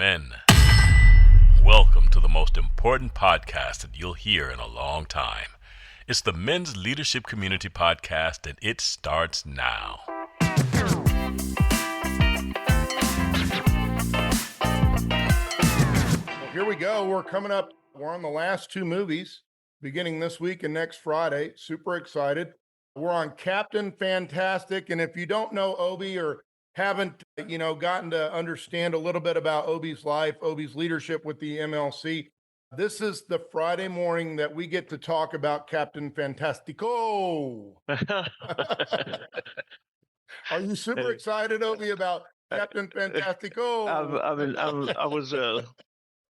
Men, welcome to the most important podcast that you'll hear in a long time. It's the Men's Leadership Community Podcast, and it starts now. Well, here we go. We're coming up. We're on the last two movies beginning this week and next Friday. Super excited. We're on Captain Fantastic. And if you don't know Obie or haven't, gotten to understand a little bit about Obie's life, Obie's leadership with the MLC, this is the Friday morning that we get to talk about Captain Fantastico. Are you super excited, Obie, about Captain Fantastico? I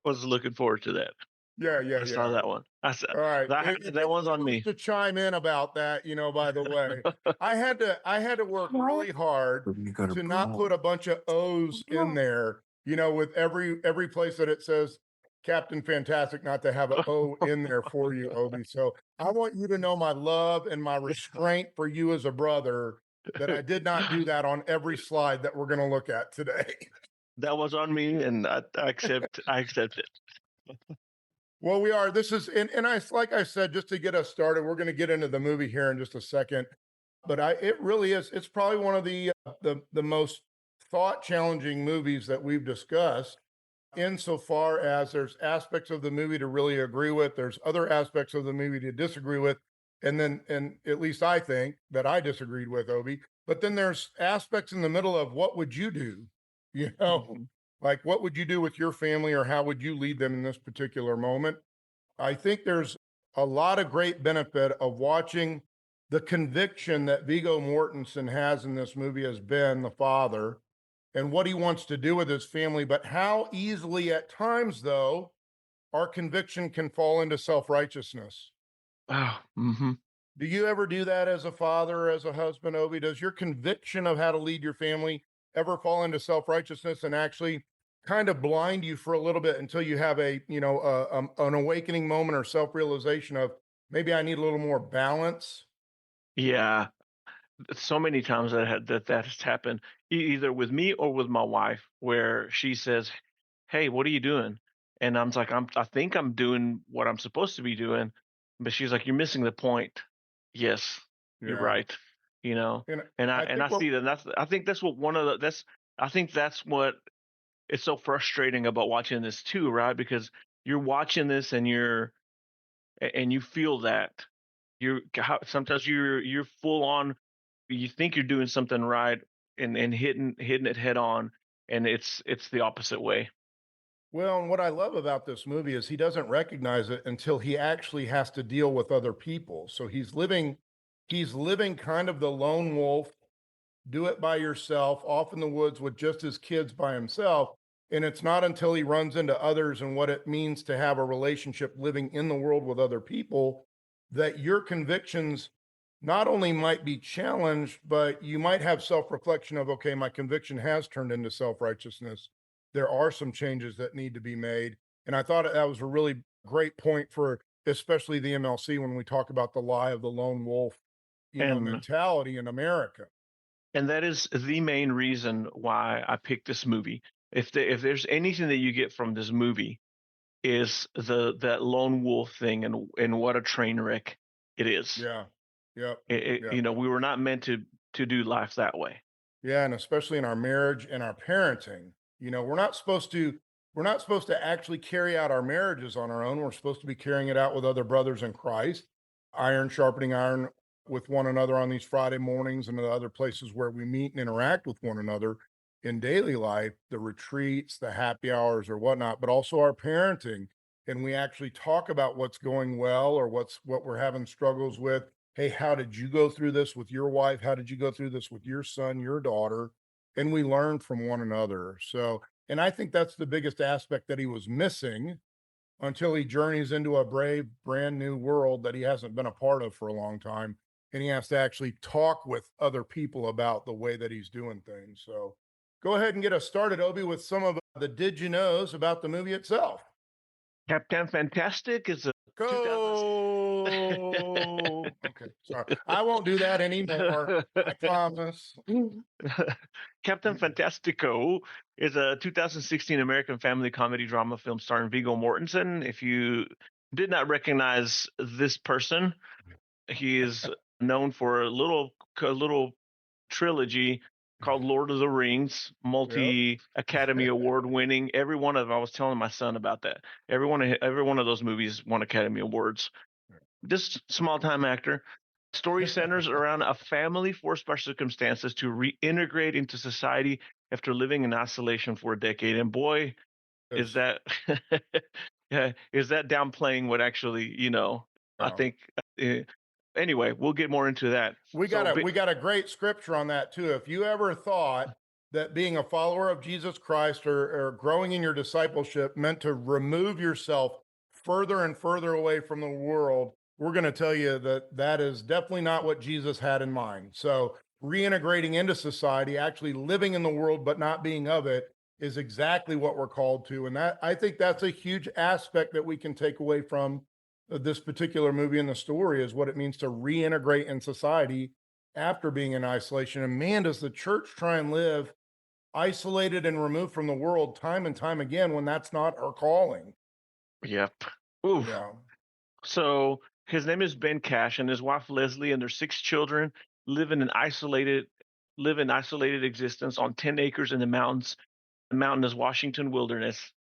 was looking forward to that. Yeah. I saw that one. All right, That one's on me. To chime in about that, by the way, I had to work really hard to not put a bunch of O's in there, with every place that it says Captain Fantastic, not to have an O in there for you, Obie. So I want you to know my love and my restraint for you as a brother, that I did not do that on every slide that we're going to look at today. That was on me, and I accept it. Well, we are. This is, and I, like I said, just to get us started, we're going to get into the movie here in just a second. But it really is. It's probably one of the most thought challenging movies that we've discussed. Insofar as there's aspects of the movie to really agree with, there's other aspects of the movie to disagree with, and at least I think that I disagreed with, Obie. But then there's aspects in the middle of what would you do, Like, what would you do with your family, or how would you lead them in this particular moment? I think there's a lot of great benefit of watching the conviction that Viggo Mortensen has in this movie as Ben, the father, and what he wants to do with his family, but how easily at times, though, our conviction can fall into self-righteousness. Oh, mm-hmm. Do you ever do that as a father or as a husband, Obie? Does your conviction of how to lead your family ever fall into self-righteousness and actually kind of blind you for a little bit until you have an awakening moment or self-realization of, maybe I need a little more balance? Yeah, so many times that has happened, either with me or with my wife, where she says, "Hey, what are you doing?" And I'm like, I think I'm doing what I'm supposed to be doing," but she's like, "You're missing the point." Yes, you're right. And I see that. I think that's what it's so frustrating about watching this too, right? Because you're watching this and you feel that sometimes you're full on. You think you're doing something right, and hitting it head on, and it's the opposite way. Well, and what I love about this movie is he doesn't recognize it until he actually has to deal with other people. So he's living kind of the lone wolf, do it by yourself, off in the woods with just his kids by himself. And it's not until he runs into others and what it means to have a relationship living in the world with other people that your convictions not only might be challenged, but you might have self-reflection of, okay, my conviction has turned into self-righteousness. There are some changes that need to be made. And I thought that was a really great point for especially the MLC when we talk about the lie of the lone wolf, mentality in America. And that is the main reason why I picked this movie. If there's anything that you get from this movie, is that lone wolf thing, and what a train wreck it is. Yeah. We were not meant to do life that way. Yeah, and especially in our marriage and our parenting. We're not supposed to actually carry out our marriages on our own. We're supposed to be carrying it out with other brothers in Christ, iron sharpening iron with one another on these Friday mornings and the other places where we meet and interact with one another in daily life, the retreats, the happy hours or whatnot, but also our parenting. And we actually talk about what's going well or what we're having struggles with. Hey, how did you go through this with your wife? How did you go through this with your son, your daughter? And we learn from one another. So, and I think that's the biggest aspect that he was missing until he journeys into a brave, brand new world that he hasn't been a part of for a long time. And he has to actually talk with other people about the way that he's doing things. So go ahead and get us started, Obie, with some of the did you knows about the movie itself. Captain Fantastic is a Go. Okay. Okay, sorry. I won't do that anymore. I promise. Captain Fantastico is a 2016 American family comedy drama film starring Viggo Mortensen. If you did not recognize this person, he is known for a little trilogy called Lord of the Rings, Yep. multi-Academy Award winning. Every one of them, I was telling my son about that. Every one of those movies won Academy Awards. This small time actor. Story centers around a family forced by circumstances to reintegrate into society after living in isolation for a decade. And boy, is It's, that yeah, is that downplaying what actually, I yeah. think. Uh, anyway, we'll get more into that. We So, got a great scripture on that too. If you ever thought that being a follower of Jesus Christ or growing in your discipleship meant to remove yourself further and further away from the world, we're going to tell you that that is definitely not what Jesus had in mind. So reintegrating into society, actually living in the world but not being of it, is exactly what we're called to. And that, I think that's a huge aspect that we can take away from this particular movie and the story, is what it means to reintegrate in society after being in isolation. And man, does the church try and live isolated and removed from the world time and time again when that's not our calling. yep. Oof. Yeah. So his name is Ben Cash, and his wife Leslie and their 6 children live in an isolated existence on 10 acres in the mountains. The mountain is Washington wilderness,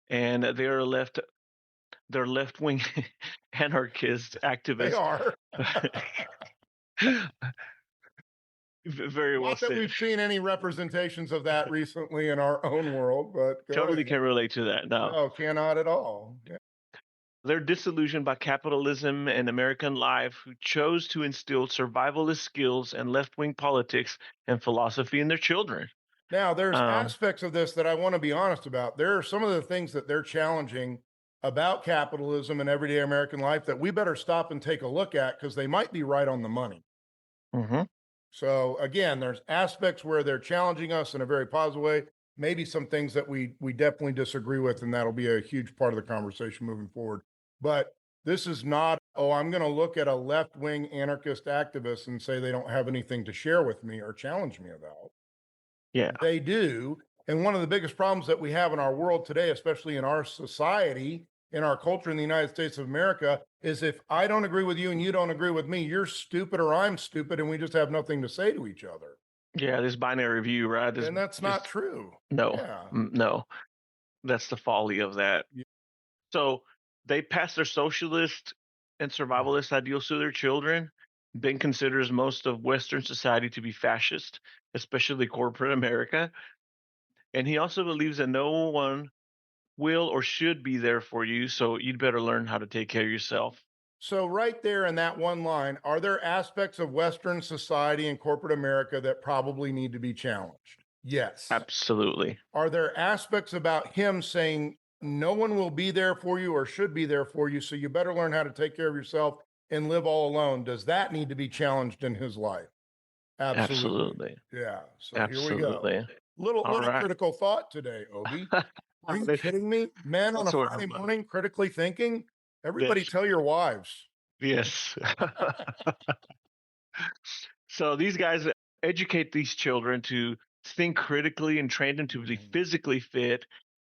and they're left wing anarchist They activists. are. Very well Not that said. we've seen any representations of that recently in our own world, but go Totally ahead. can relate to that. No. No, cannot at all. Yeah. They're disillusioned by capitalism and American life, who chose to instill survivalist skills and left wing politics and philosophy in their children. Now, there's Um, aspects of this that I want to be honest about. There are some of the things that they're challenging about capitalism and everyday American life that we better stop and take a look at, because they might be right on the money. mhm. So again, there's aspects where they're challenging us in a very positive way. Maybe some things that we definitely disagree with, and that'll be a huge part of the conversation moving forward. But this is not, oh, I'm going to look at a left-wing anarchist activist and say they don't have anything to share with me or challenge me about. Yeah, They do. And one of the biggest problems that we have in our world today, especially in our society, in our culture in the United States of America, is if I don't agree with you and you don't agree with me, you're stupid or I'm stupid, and we just have nothing to say to each other. yeah. This binary view, right? And that's not This true. no, Yeah. no. That's the folly of that. Yeah. So they pass their socialist and survivalist ideals to their children. Ben considers most of Western society to be fascist, especially corporate America. And he also believes that no one will or should be there for you, so you'd better learn how to take care of yourself. So, right there in that one line, are there aspects of Western society and corporate America that probably need to be challenged? Yes. Absolutely. Are there aspects about him saying no one will be there for you or should be there for you, so you better learn how to take care of yourself and live all alone? Does that need to be challenged in his life? Absolutely. Absolutely. Yeah. So here we go. Absolutely. Little All right. critical thought today, Obie. Are you kidding me? Men on a That's what Friday I'm morning critically thinking? Everybody That's tell your wives. yes. So these guys educate these children to think critically and train them to be physically fit,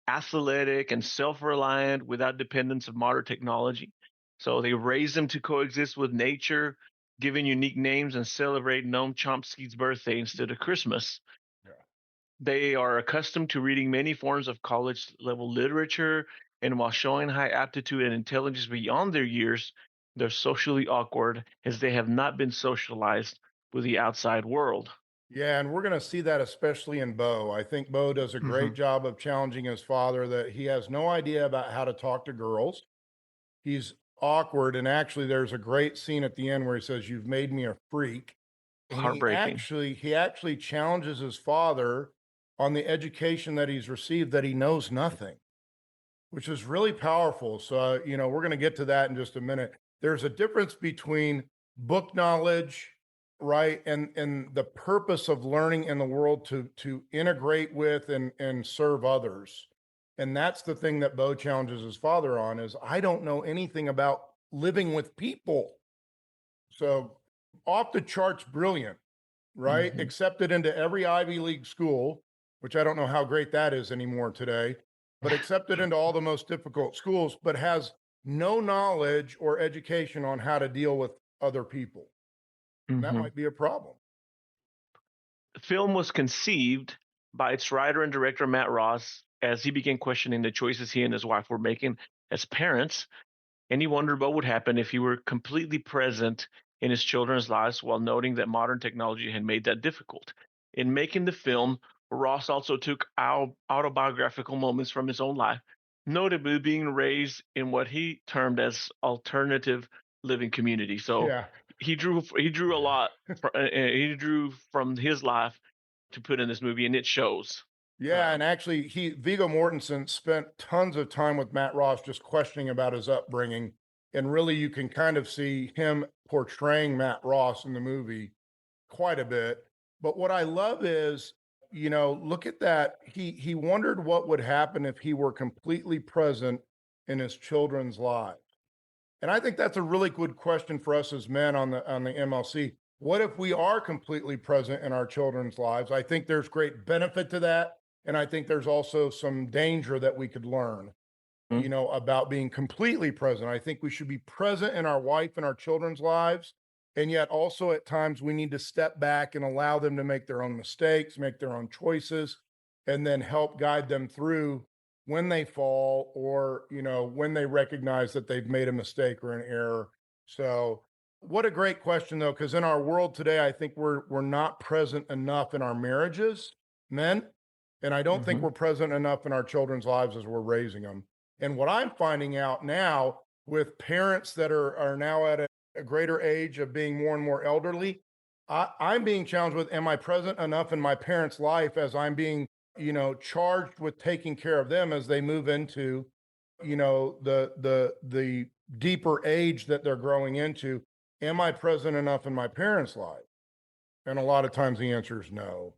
athletic, and self-reliant without dependence of modern technology. So they raise them to coexist with nature, giving unique names and celebrate Noam Chomsky's birthday instead of Christmas. Yeah. They are accustomed to reading many forms of college level literature, and while showing high aptitude and intelligence beyond their years, they're socially awkward as they have not been socialized with the outside world. Yeah, and we're going to see that especially in Bo. I think Bo does a great Mhm. job of challenging his father that he has no idea about how to talk to girls. He's awkward, and actually there's a great scene at the end where he says, "You've made me a freak." And Heartbreaking. he actually challenges his father on the education that he's received, that he knows nothing, which is really powerful. So, we're going to get to that in just a minute. There's a difference between book knowledge, right, and the purpose of learning in the world to integrate with and serve others. And that's the thing that Bo challenges his father on, is I don't know anything about living with people. So off the charts brilliant, right? Hmm. Accepted into every Ivy League school, which I don't know how great that is anymore today, but accepted into all the most difficult schools, but has no knowledge or education on how to deal with other people. And that Hmm. might be a problem. The film was conceived by its writer and director Matt Ross as he began questioning the choices he and his wife were making as parents, and he wondered what would happen if he were completely present in his children's lives while noting that modern technology had made that difficult. In making the film, Ross also took autobiographical moments from his own life, notably being raised in what he termed as alternative living community. So Yeah. he drew a lot. He drew from his life to put in this movie, and it shows. Yeah, and Um, actually, Viggo Mortensen spent tons of time with Matt Ross just questioning about his upbringing, and really, you can kind of see him portraying Matt Ross in the movie quite a bit. But what I love is, look at that. He wondered what would happen if he were completely present in his children's lives. And I think that's a really good question for us as men on the MLC. What if we are completely present in our children's lives? I think there's great benefit to that. And I think there's also some danger that we could learn, mm, about being completely present. I think we should be present in our wife and our children's lives. And yet also at times we need to step back and allow them to make their own mistakes, make their own choices, and then help guide them through when they fall or, when they recognize that they've made a mistake or an error. So what a great question though, because in our world today, I think we're not present enough in our marriages, men. And I don't think mhm. we're present enough in our children's lives as we're raising them. And what I'm finding out now with parents that are now at a greater age of being more and more elderly, I'm being challenged with, am I present enough in my parents' life as I'm being, charged with taking care of them as they move into, the deeper age that they're growing into? Am I present enough in my parents' life? And a lot of times the answer is no.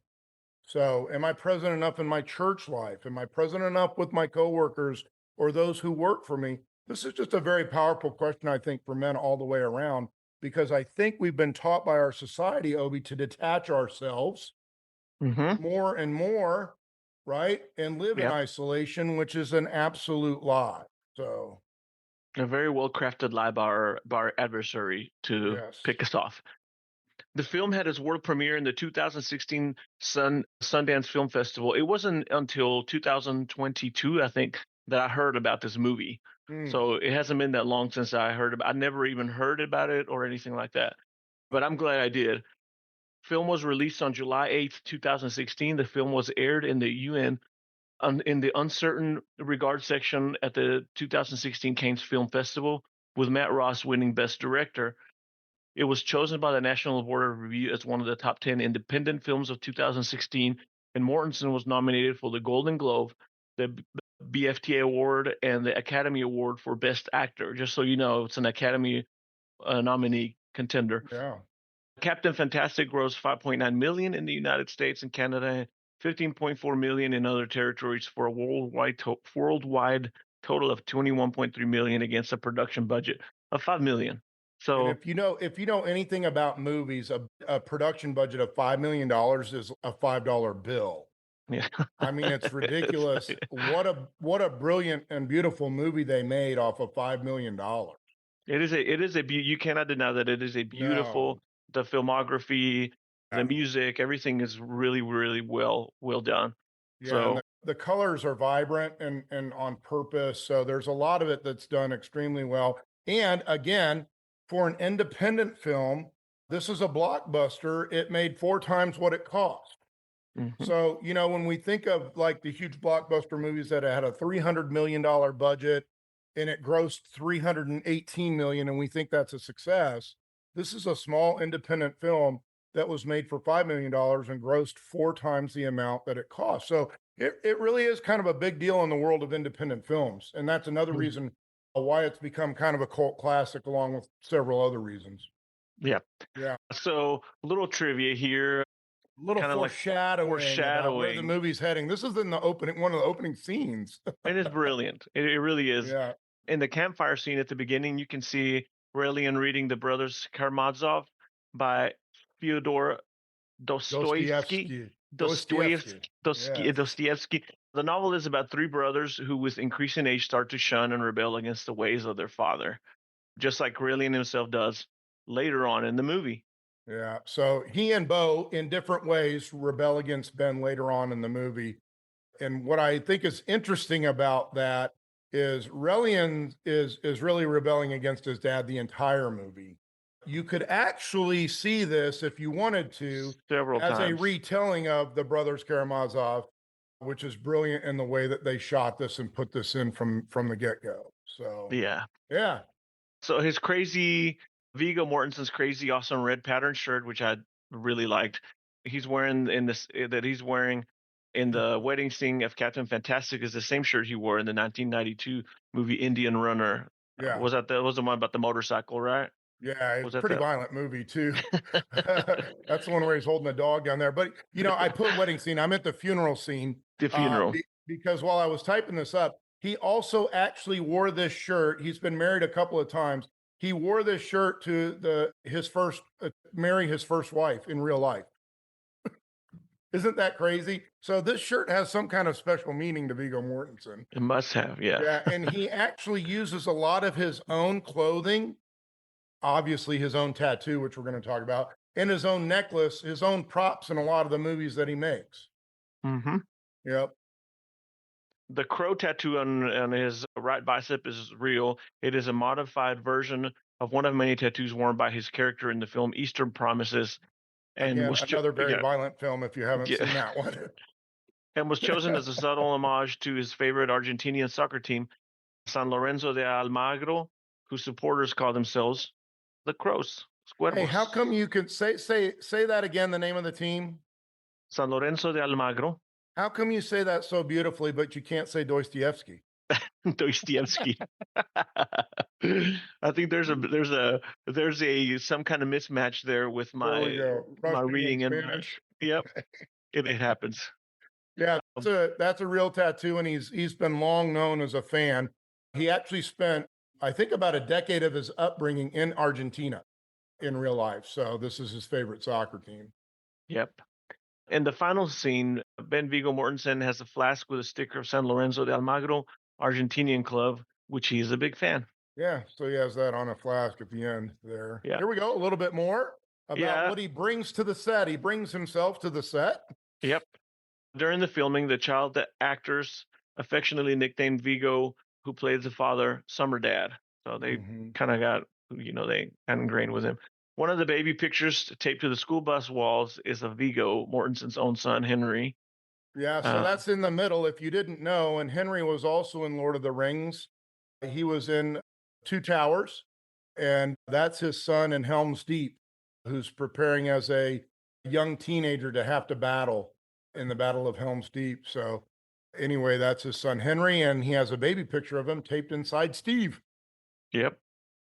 So, am I present enough in my church life? Am I present enough with my coworkers or those who work for me? This is just a very powerful question, I think, for men all the way around, because I think we've been taught by our society, Obi, to detach ourselves Mhm. more and more, right? And live in Yep. isolation, which is an absolute lie. So, A very well crafted lie by our adversary to yes. pick us off. The film had its world premiere in the 2016 Sundance Film Festival. It wasn't until 2022, I think, that I heard about this movie. Hmm. So it hasn't been that long since I heard about. I never even heard about it or anything like that. But I'm glad I did. Film was released on July 8th, 2016. The film was aired in the UN in the uncertain regard section at the 2016 Cannes Film Festival, with Matt Ross winning Best Director. It was chosen by the National Board of Review as one of the top 10 independent films of 2016, and Mortensen was nominated for the Golden Globe, the BFTA Award, and the Academy Award for Best Actor. Just so you know, it's an Academy nominee contender. Yeah. Captain Fantastic grossed 5.9 million in the United States and Canada, 15.4 million in other territories for a worldwide total of 21.3 million against a production budget of 5 million. And So if you know anything about movies, a production budget of $5 million is a $5 bill. yeah, I mean, it's it's, ridiculous. What a brilliant and beautiful movie they made off of $5 million. you cannot deny that it is a No. beautiful, the filmography, the Yeah. music, everything is really really well done. Yeah, and So the colors are vibrant and on purpose. So there's a lot of it that's done extremely well. And again, for an independent film, this is a blockbuster. It made 4 times what it cost. mhm. So, when we think of like the huge blockbuster movies that had a $300 million budget and it grossed 318 million, and we think that's a success, this is a small independent film that was made for $5 million and grossed 4 times the amount that it cost. So it really is kind of a big deal in the world of independent films. And that's another reason why it's become kind of a cult classic, along with several other reasons. Yeah. Yeah. So a little trivia here, Little kind of like foreshadowing about where the foreshadowing. movie's heading. This is in the opening, one of the opening scenes. It is brilliant. It really is. Yeah. In the campfire scene at the beginning, you can see Aurelian reading the brothers Karamazov. by Fyodor Dostoevsky. Dostoevsky. Dostoevsky. Yes. Dostoevsky. The novel is about three brothers who, with increasing age, start to shun and rebel against the ways of their father, just like Aurelian himself does later on in the movie. Yeah. So he and Bo, in different ways, rebel against Ben later on in the movie. And what I think is interesting about that is Relian is really rebelling against his dad the entire movie. You could actually see this if you wanted to Several as a times. retelling of the Brothers Karamazov, which is brilliant in the way that they shot this and put this in from the get-go. So Yeah. yeah. So his crazy Viggo Mortensen's crazy awesome red pattern shirt, which I really liked. He's wearing in this that he's wearing in the wedding scene of Captain Fantastic is the same shirt he wore in the 1992 movie Indian Runner. Yeah. Was the one about the motorcycle, right? Yeah, it's Was a that pretty the violent movie too. That's the one where he's holding a dog down there. But I put wedding scene. I meant the funeral scene funeral? because while I was typing this up, he also actually wore this shirt. He's been married a couple of times. He wore this shirt to marry his first wife in real life. Isn't that crazy? So this shirt has some kind of special meaning to Viggo Mortensen. It must have, yeah. Yeah, and he actually uses a lot of his own clothing, obviously his own tattoo, which we're going to talk about, and his own necklace, his own props in a lot of the movies that he makes. Mm-hmm. Yep. The crow tattoo on his right bicep is real. It is a modified version of one of many tattoos worn by his character in the film Eastern Promises, and Again, another very violent film if you haven't seen that one. And was chosen as a subtle homage to his favorite Argentinian soccer team, San Lorenzo de Almagro, whose supporters call themselves the Crows. Hey, how come you can say that again, the name of the team? San Lorenzo de Almagro. How come you say that so beautifully, but you can't say Dostoevsky? Dostoevsky. I think there's some kind of mismatch there with my reading in Spanish. Yep, it happens. Yeah, that's a real tattoo, and he's been long known as a fan. He actually spent, I think, about a decade of his upbringing in Argentina in real life. So this is his favorite soccer team. Yep. In the final scene, Ben Viggo Mortensen has a flask with a sticker of San Lorenzo de Almagro, Argentinian club, which he is a big fan. Yeah, so he has that on a flask at the end there. Yeah. Here we go, a little bit more about what he brings to the set. He brings himself to the set. Yep. During the filming, the child actors affectionately nicknamed Viggo, who played the father, Summer Dad. So they kind of got, they got ingrained with him. One of the baby pictures taped to the school bus walls is of Viggo Mortensen's own son, Henry. Yeah, so that's in the middle, if you didn't know. And Henry was also in Lord of the Rings. He was in Two Towers, and that's his son in Helm's Deep, who's preparing as a young teenager to have to battle in the Battle of Helm's Deep. So anyway, that's his son Henry, and he has a baby picture of him taped inside Steve. Yep.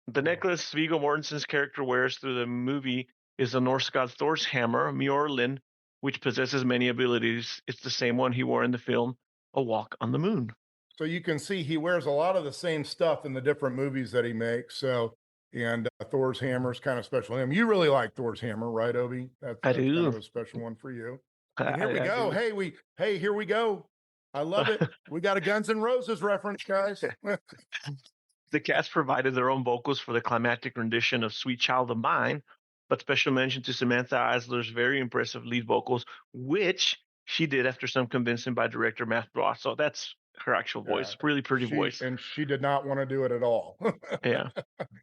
The necklace Viggo Mortensen's character wears through the movie is the Norse god Thor's hammer, Mjolnir, which possesses many abilities. It's the same one he wore in the film A Walk on the Moon. So you can see he wears a lot of the same stuff in the different movies that he makes. So, and Thor's hammer is kind of special to him. You really like Thor's hammer, right, Obie? That's I do. Kind of a special one for you. And here we go. Hey, here we go. I love it. We got a Guns N' Roses reference, guys. The cast provided their own vocals for the climactic rendition of Sweet Child of Mine, but special mention to Samantha Isler's very impressive lead vocals, which she did after some convincing by director Matt Ross. So that's her actual voice. Really pretty voice. And she did not want to do it at all. Yeah.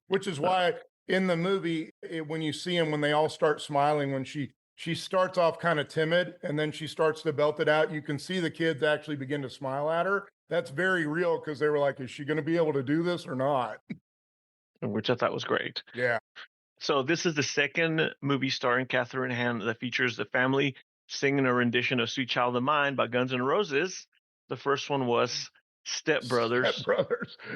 Which is why in the movie, when you see them, when they all start smiling, when she starts off kind of timid and then she starts to belt it out, you can see the kids actually begin to smile at her. That's very real because they were like, is she going to be able to do this or not? Which I thought was great. Yeah. So this is the second movie starring Catherine Hahn that features the family singing a rendition of Sweet Child of Mine by Guns N' Roses. The first one was Step Brothers.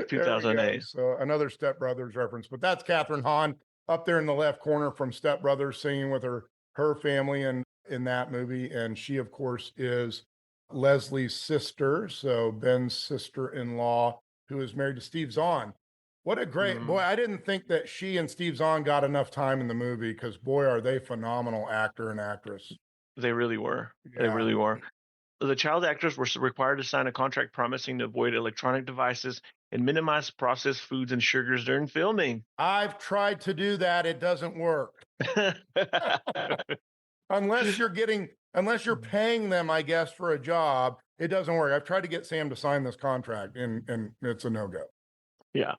2008. So another Step Brothers reference, but that's Catherine Hahn up there in the left corner from Step Brothers singing with her family and in that movie. And she, of course, is Leslie's sister, so Ben's sister-in-law, who is married to Steve Zahn. What a great boy. Mm, I didn't think that she and Steve Zahn got enough time in the movie because boy, are they phenomenal actor and actress. they really were. They Yeah. really were. The child actors were required to sign a contract promising to avoid electronic devices and minimize processed foods and sugars during filming. I've tried to do that. It doesn't work. Unless you're paying them, I guess, for a job, it doesn't work. I've tried to get Sam to sign this contract and it's a no-go. Yeah.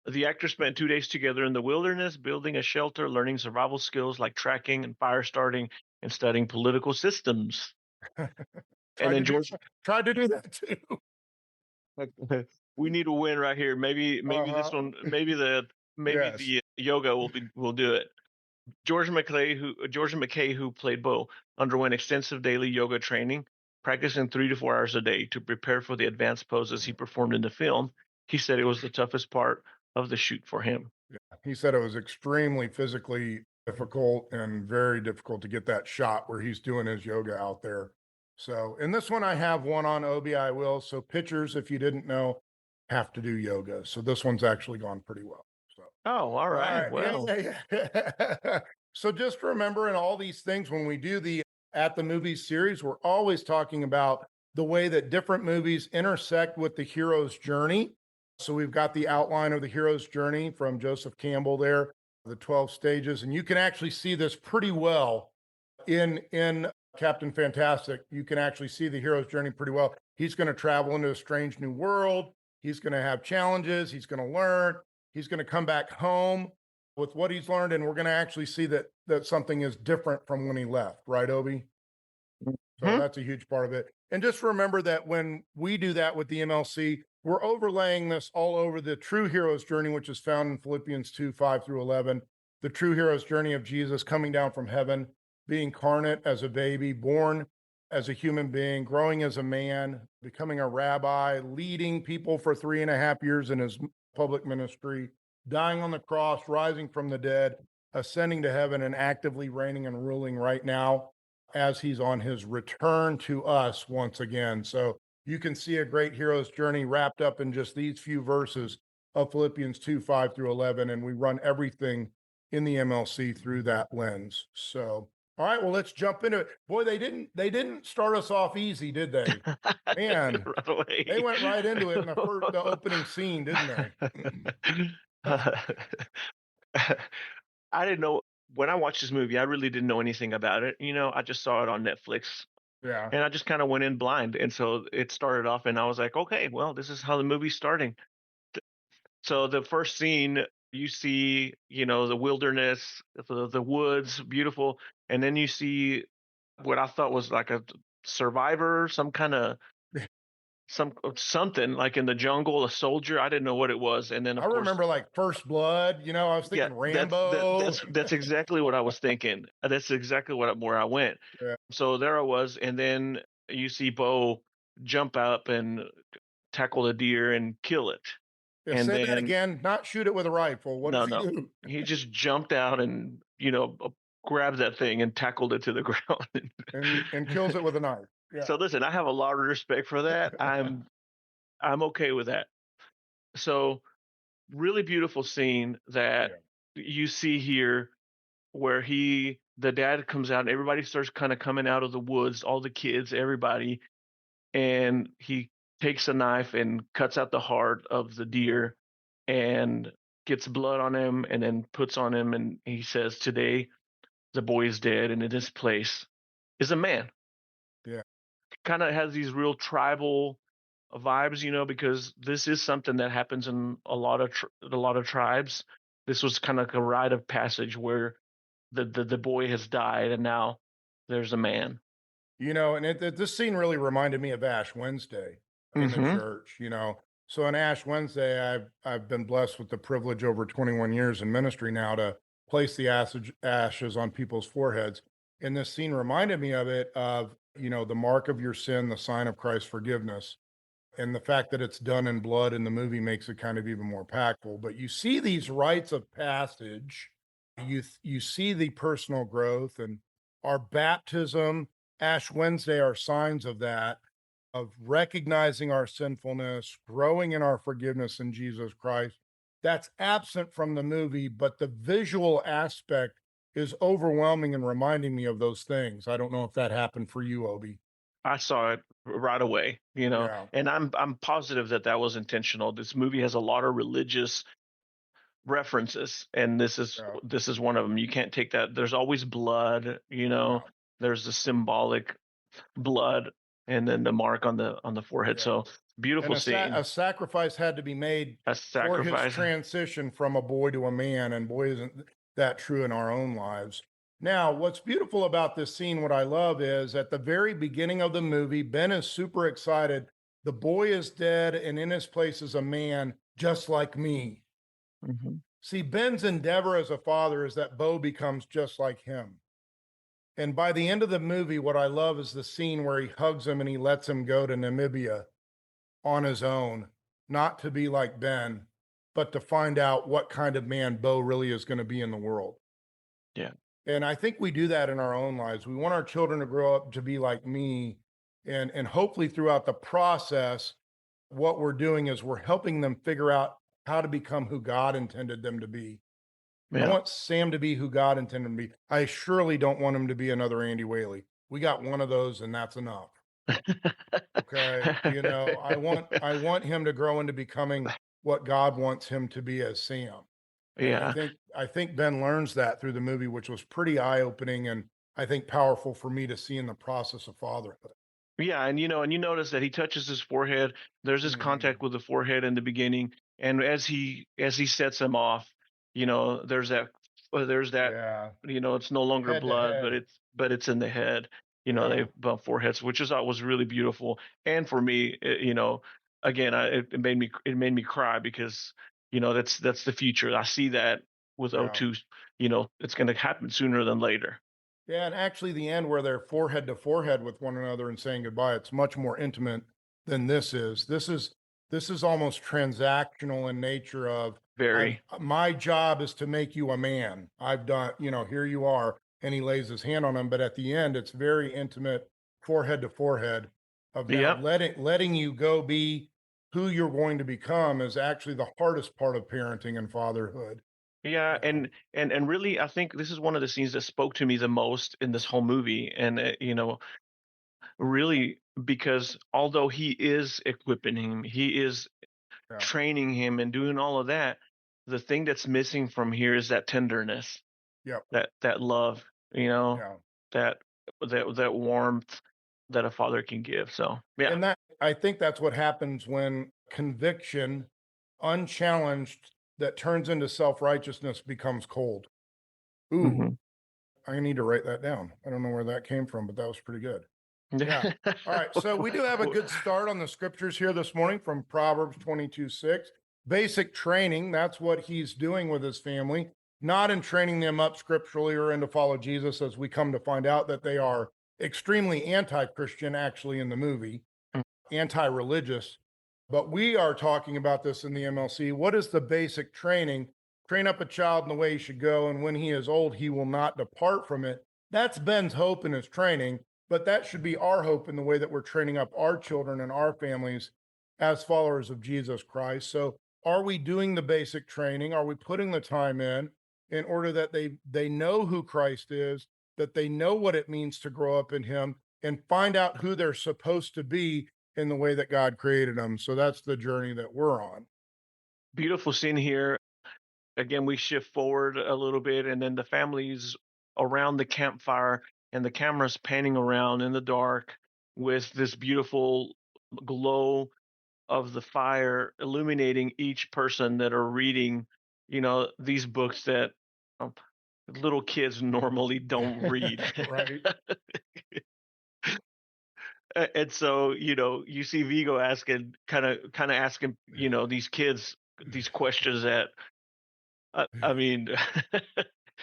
The actors spent 2 days together in the wilderness, building a shelter, learning survival skills like tracking and fire starting, and studying political systems. And Tried to then do George, tried to do that too. we need a win right here. Maybe this Uh-huh. one, maybe Yes. the yoga will do it. George McKay, who played Bo, underwent extensive daily yoga training, practicing 3 to 4 hours a day to prepare for the advanced poses he performed in the film. He said it was the toughest part of the shoot for him. Yeah. He said it was extremely physically difficult and very difficult to get that shot where he's doing his yoga out there. So in this one, I have one on Obie, I will. So pitchers, if you didn't know, have to do yoga. So this one's actually gone pretty well. So Oh, all all right. right. Yeah, Well, yeah, yeah. So just remember in all these things, when we do the At the Movies series, we're always talking about the way that different movies intersect with the hero's journey. So we've got the outline of the hero's journey from Joseph Campbell there, the 12 stages, and you can actually see this pretty well in Captain Fantastic. You can actually see the hero's journey pretty well. He's going to travel into a strange new world. He's going to have challenges. He's going to learn. He's going to come back home with what he's learned, and we're going to actually see that something is different from when he left, right, Obie? So mhm. that's a huge part of it. And just remember that when we do that with the MLC, we're overlaying this all over the true hero's journey, which is found in Philippians 2, 5 through 11. The true hero's journey of Jesus coming down from heaven, being incarnate as a baby, born as a human being, growing as a man, becoming a rabbi, leading people for 3.5 years in his public ministry, dying on the cross, rising from the dead, ascending to heaven, and actively reigning and ruling right now as he's on his return to us once again. So you can see a great hero's journey wrapped up in just these few verses of Philippians 2, 5 through 11. And we run everything in the MLC through that lens. So, all right, well, let's jump into it. Boy, they didn't start us off easy, did they? Man, Right away. they went right into it in the opening scene, didn't they? I didn't know when I watched this movie, I really didn't know anything about it. I just saw it on Netflix Yeah. and I just kind of went in blind. And so it started off and I was like, okay, well, this is how the movie's starting. So the first scene you see, the wilderness, the woods, beautiful, and then you see what I thought was like a survivor, something like in the jungle, a soldier. I didn't know what it was, and then I of course, remember like First Blood, I was yeah, thinking that's that, Rambo. that's exactly what I was thinking. That's exactly where I went. Yeah. So there I was, and then you see Bo jump up and tackle a deer and kill it, Yeah, and say that then again. Not shoot it with a rifle. What does no, he no, do? he just jumped out and grabbed that thing and tackled it to the ground. And kills it with a knife. Yeah. So listen, I have a lot of respect for that. I'm okay with that. So really beautiful scene that Yeah. you see here where the dad comes out and everybody starts kind of coming out of the woods, all the kids, everybody, and he takes a knife and cuts out the heart of the deer and gets blood on him and then puts on him and he says, today the boy is dead and in his place is a man. Yeah. Kind of has these real tribal vibes, because this is something that happens in a lot of tribes. This was kind of like a rite of passage where the boy has died and now there's a man. And this scene really reminded me of Ash Wednesday in the Hmm. church. So in Ash Wednesday, I've been blessed with the privilege over 21 years in ministry now to place the ashes on people's foreheads. And this scene reminded me of the mark of your sin, the sign of Christ's forgiveness. And the fact that it's done in blood in the movie makes it kind of even more impactful. But you see these rites of passage, you see the personal growth, and our baptism, Ash Wednesday are signs of that, of recognizing our sinfulness, growing in our forgiveness in Jesus Christ, that's absent from the movie, but the visual aspect is overwhelming and reminding me of those things. I don't know if that happened for you, Obi. I saw it right away, Yeah, and I'm positive that that was intentional. This movie has a lot of religious references, and yeah, this is one of them. You can't take that. There's always blood, yeah, there's the symbolic blood, and then the mark on the forehead. yeah. So beautiful And scene. a sacrifice had to be made A for his sacrifice. transition from a boy to a man, and boy, isn't that true in our own lives. Now, what's beautiful about this scene, what I love is at the very beginning of the movie, Ben is super excited. The boy is dead, and in his place is a man just like me. Mhm. See, Ben's endeavor as a father is that Bo becomes just like him. And by the end of the movie, what I love is the scene where he hugs him and he lets him go to Namibia on his own, not to be like Ben, but to find out what kind of man Bo really is going to be in the world. Yeah. And I think we do that in our own lives. We want our children to grow up to be like me. And hopefully throughout the process, what we're doing is we're helping them figure out how to become who God intended them to be. I Yeah. want Sam to be who God intended him to be. I surely don't want him to be another Andy Whaley. We got one of those and that's enough. Okay. I want him to grow into becoming what God wants him to be as Sam. And Yeah. I think Ben learns that through the movie, which was pretty eye-opening and I think powerful for me to see in the process of fatherhood. Yeah, and you notice that he touches his forehead. There's this Mhm. contact with the forehead in the beginning, and as he sets him off, there's that Yeah. it's no longer Head to blood, but head. it's in the head. They Yeah. bump foreheads, which is was really beautiful. And for me, again, it made me cry because that's the future. I see that with Yeah. O2. It's going to happen sooner than later. Yeah, and actually the end where they're forehead to forehead with one another and saying goodbye, it's much more intimate than this is. This is almost transactional in nature of I've Very. my job is to make you a man. I've done, here you are. And he lays his hand on him. But at the end, it's very intimate, forehead to forehead, of now Yep. letting you go be who you're going to become is actually the hardest part of parenting and fatherhood. Yeah, Yeah. and really, I think this is one of the scenes that spoke to me the most in this whole movie, and really because although he is equipping him, he is Yeah. training him and doing all of that, the thing that's missing from here is that tenderness, Yep. that love, Yeah. that that warmth that a father can give. So yeah. And that I think that's what happens when conviction, unchallenged, that turns into self-righteousness becomes cold. Ooh, Hmm. I need to write that down. I don't know where that came from, but that was pretty good. Yeah. All right. So we do have a good start on the scriptures here this morning from Proverbs 22:6. Basic training. That's what he's doing with his family, not in training them up scripturally or in to follow Jesus, as we come to find out that they are extremely anti Christian, actually, in the movie, anti religious. But we are talking about this in the MLC. What is the basic training? Train up a child in the way he should go, and when he is old, he will not depart from it. That's Ben's hope in his training, but that should be our hope in the way that we're training up our children and our families as followers of Jesus Christ. So, are we doing the basic training? Are we putting the time in order that they know who Christ is, that they know what it means to grow up in Him, and find out who they're supposed to be in the way that God created them? So that's the journey that we're on. Beautiful scene here. Again, we shift forward a little bit, and then the family's around the campfire, and the camera's panning around in the dark with this beautiful glow of the fire illuminating each person that are reading, these books that um, little kids normally don't read. Right. And so, you see Vigo asking, kind of asking, these kids these questions that, I mean,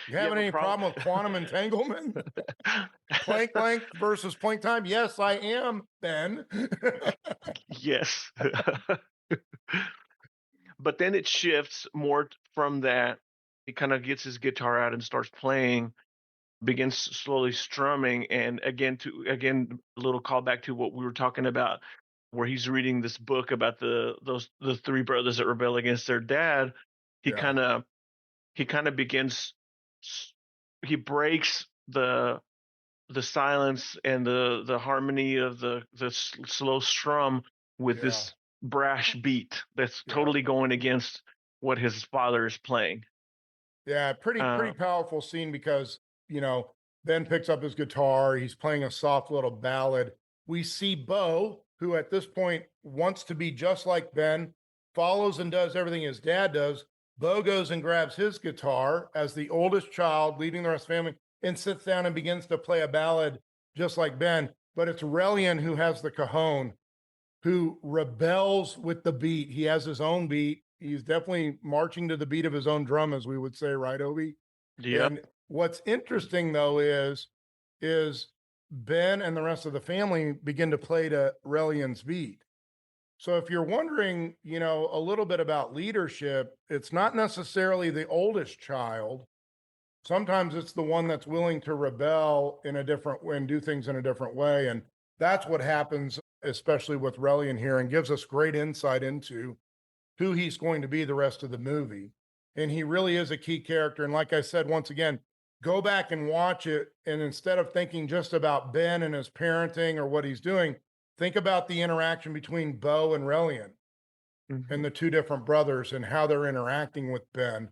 You you having have a any problem. problem with quantum entanglement? Planck length versus Planck time? Yes, I am, Ben. Yes. But then it shifts more from that. He kind of gets his guitar out and starts playing, begins slowly strumming, and again a little callback to what we were talking about, where he's reading this book about the three brothers that rebel against their dad. he Yeah. kind of he kind of begins s- he breaks the silence and the harmony of the slow strum with Yeah. this brash beat that's Yeah. totally going against what his father is playing. Yeah, pretty Uh, powerful scene because, you know, Ben picks up his guitar, he's playing a soft little ballad. We see Bo, who at this point wants to be just like Ben, follows and does everything his dad does. Bo goes and grabs his guitar as the oldest child, leading the rest of the family, and sits down and begins to play a ballad just like Ben. But it's Relian who has the cajon, who rebels with the beat. He has his own beat. He's definitely marching to the beat of his own drum, as we would say, right, Obi? yep. And what's interesting though is Ben and the rest of the family begin to play to Relian's beat. So if you're wondering, you know, a little bit about leadership, it's not necessarily the oldest child. Sometimes it's the one that's willing to rebel in a different way and do things in a different way. And that's what happens, especially with Relian here, and gives us great insight into who he's going to be the rest of the movie. And he really is a key character. And like I said, once again, go back and watch it. And instead of thinking just about Ben and his parenting or what he's doing, think about the interaction between Bo and Relian and Mhm. the two different brothers and how they're interacting with Ben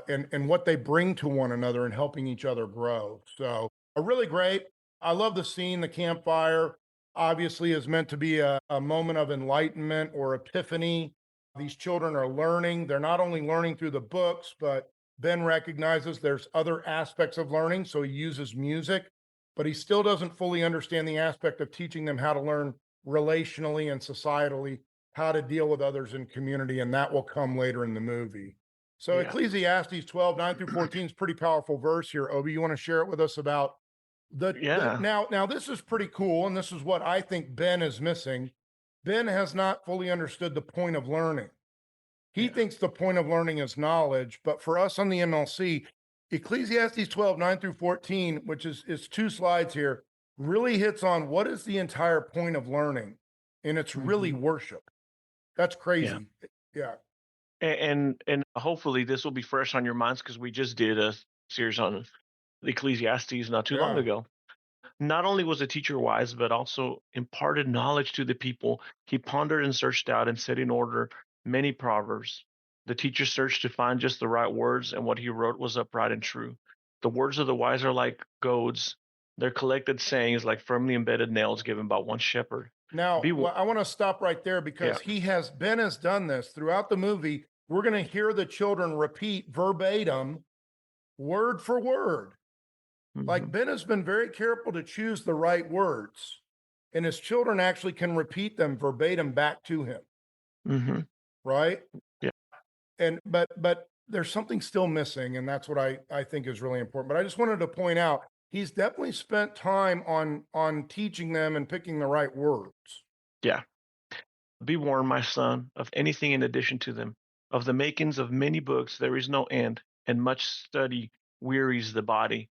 and what they bring to one another and helping each other grow. So, a really great. I love the scene. The campfire obviously is meant to be a moment of enlightenment or epiphany. These children are learning. They're not only learning through the books, but Ben recognizes there's other aspects of learning. So he uses music, but he still doesn't fully understand the aspect of teaching them how to learn relationally and societally, how to deal with others in community. And that will come later in the movie. So Yeah. Ecclesiastes 12, 9 through 14 is pretty powerful verse here. Obi, you want to share it with us about the Yeah. now this is pretty cool, and this is what I think Ben is missing. Ben has not fully understood the point of learning. He Yeah. thinks the point of learning is knowledge, but for us on the MLC, Ecclesiastes 12, 9 through 14, which is two slides here, really hits on what is the entire point of learning. And it's really Hmm. worship. That's Yeah. crazy. Yeah. And hopefully this will be fresh on your minds because we just did a series on the Ecclesiastes not too long Yeah. ago. Not only was the teacher wise, but also imparted knowledge to the people. He pondered and searched out and set in order many proverbs. The teacher searched to find just the right words, and what he wrote was upright and true. The words of the wise are like goads, their collected sayings like firmly embedded nails given by one shepherd. Now, Be wa- I want to stop right there yeah. because Ben has done this throughout the movie. We're going to hear the children repeat verbatim, word for word. Like Hmm. Ben has been very careful to choose the right words, and his children actually can repeat them verbatim back to him, Hmm. right? Yeah. And but there's something still missing, and that's what I think is really important. But I just wanted to point out he's definitely spent time on teaching them and picking the right words. Yeah. Be warned, my son, of anything in addition to them. Of the makings of many books there is no end, and much study wearies the body.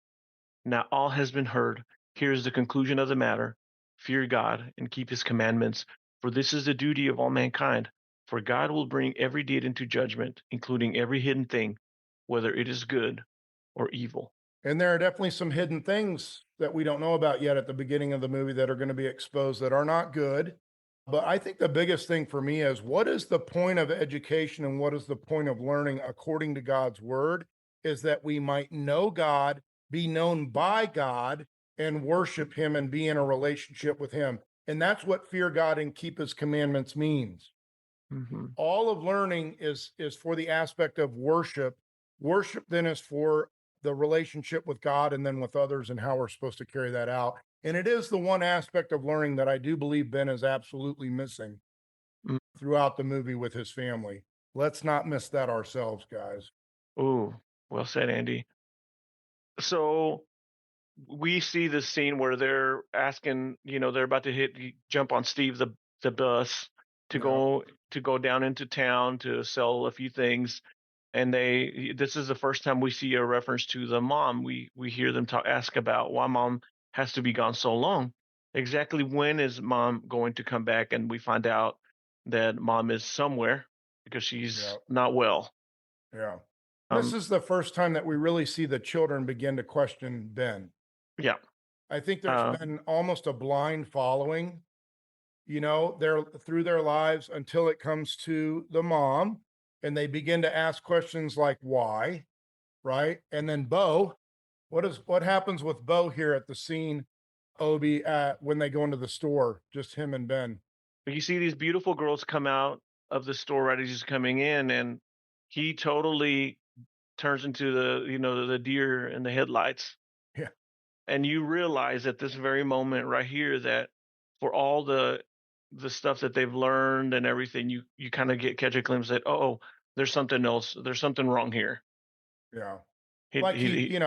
Now all has been heard. Here is the conclusion of the matter. Fear God and keep his commandments, for this is the duty of all mankind. For God will bring every deed into judgment, including every hidden thing, whether it is good or evil. And there are definitely some hidden things that we don't know about yet at the beginning of the movie that are going to be exposed that are not good. But I think the biggest thing for me is what is the point of education and what is the point of learning according to God's word is that we might know God, be known by God, and worship him and be in a relationship with him. And that's what fear God and keep his commandments means. Hmm. All of learning is for the aspect of worship. Worship then is for the relationship with God and then with others and how we're supposed to carry that out. And it is the one aspect of learning that I do believe Ben is absolutely missing throughout the movie with his family. Let's not miss that ourselves, guys. Oh, well said, Andy. So we see this scene where they're asking, they're about to jump on Steve the bus to Yeah. go down into town to sell a few things, and this is the first time we see a reference to the mom. We hear them ask about why mom has to be gone so long. Exactly when is mom going to come back? And we find out that mom is somewhere because Yeah. she's not well. Yeah. This Um, is the first time that we really see the children begin to question Ben. yeah. I think there's Uh, been almost a blind following, their through their lives until it comes to the mom, and they begin to ask questions like why, right? And then Bo, what happens with Bo here at the scene, Obi, when they go into the store, just him and Ben. you see these beautiful girls come out of the store right as he's coming in, and he totally turns into the deer in the headlights. Yeah. And you realize at this very moment right here that for all the stuff that they've learned and everything, you kind of catch a glimpse that, oh, there's something else, there's something wrong here. Yeah. He, Like he, he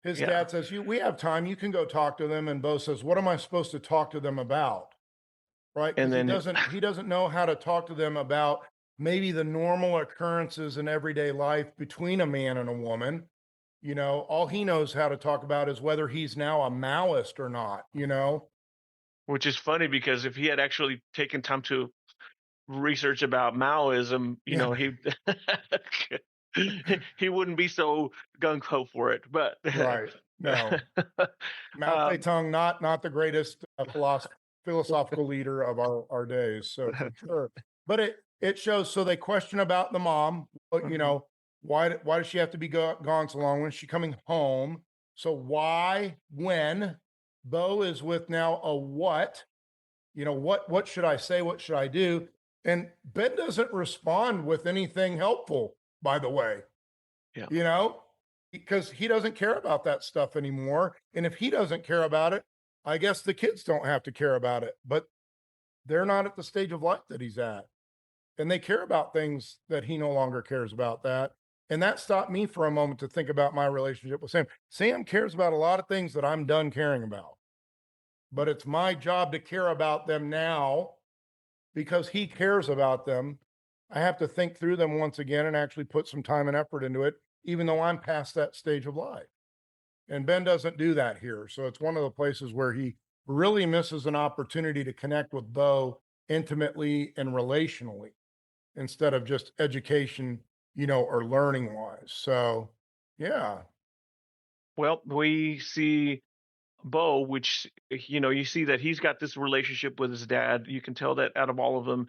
his yeah. dad says, we have time, you can go talk to them. And Bo says, what am I supposed to talk to them about? Right? And Because then he doesn't know how to talk to them about maybe the normal occurrences in everyday life between a man and a woman. All he knows how to talk about is whether he's now a Maoist or not. which is funny because if he had actually taken time to research about Maoism, Yeah, he he wouldn't be so gung ho for it. But right. No, Mao um, Zedong, not the greatest philosophical leader of our days. So for sure, but it shows. So they question about the mom. mhm. Why does she have to be gone so long? When is she coming home? So why when Bo is with now a what? What should I say? What should I do? And Ben doesn't respond with anything helpful. By the way, Yeah. you know, because he doesn't care about that stuff anymore. And if he doesn't care about it, I guess the kids don't have to care about it, but they're not at the stage of life that he's at. And they care about things that he no longer cares about that. And that stopped me for a moment to think about my relationship with Sam. Sam cares about a lot of things that I'm done caring about, but it's my job to care about them now because he cares about them. I have to think through them once again and actually put some time and effort into it, even though I'm past that stage of life. And Ben doesn't do that here. So it's one of the places where he really misses an opportunity to connect with Bo intimately and relationally instead of just education, or learning wise. So, yeah, Well, we see Bo, which you see that he's got this relationship with his dad. You can tell that out of all of them,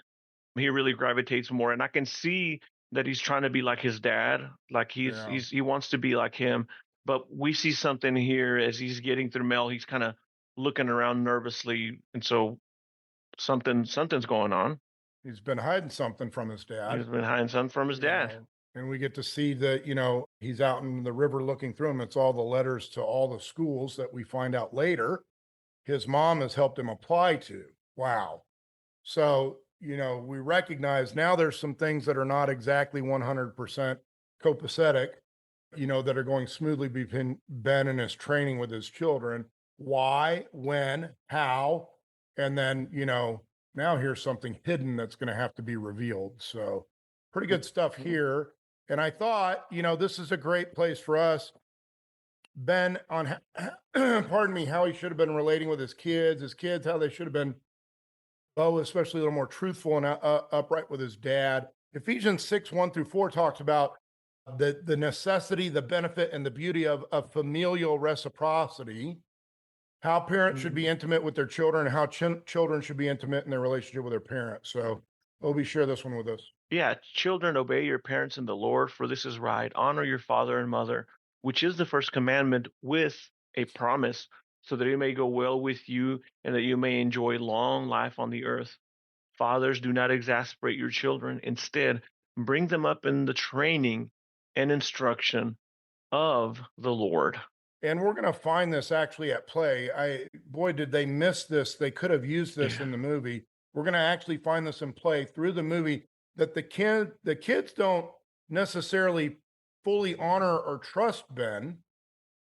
he really gravitates more, and I can see that he's trying to be like his dad, like yeah, he wants to be like him. But we see something here as he's getting through mail. He's kind of looking around nervously, and so something's going on. he's been hiding something from his He's dad. been hiding something from his you dad. know, and we get to see that, he's out in the river looking through them. It's all the letters to all the schools that we find out later his mom has helped him apply to. Wow. So, we recognize now there's some things that are not exactly 100% copacetic, that are going smoothly between Ben and his training with his children. Why, when, how, and then, now here's something hidden that's going to have to be revealed. So, pretty good stuff here. And I thought, this is a great place for us, Ben, on, pardon me, how he should have been relating with his kids, how they should have been, especially a little more truthful and upright with his dad. Ephesians 6:1-4 talks about the necessity, the benefit, and the beauty of familial reciprocity, how parents should be Mhm. intimate with their children, and how children should be intimate in their relationship with their parents. So, Obi, share this one with us. Yeah, children, obey your parents in the Lord, for this is right. Honor your father and mother, which is the first commandment with a promise, so that it may go well with you and that you may enjoy long life on the earth. Fathers, do not exasperate your children. Instead, bring them up in the training and instruction of the Lord. And we're going to find this actually at play. Boy, did they miss this. They could have used this Yeah. in the movie. We're going to actually find this in play through the movie that the kids don't necessarily fully honor or trust Ben.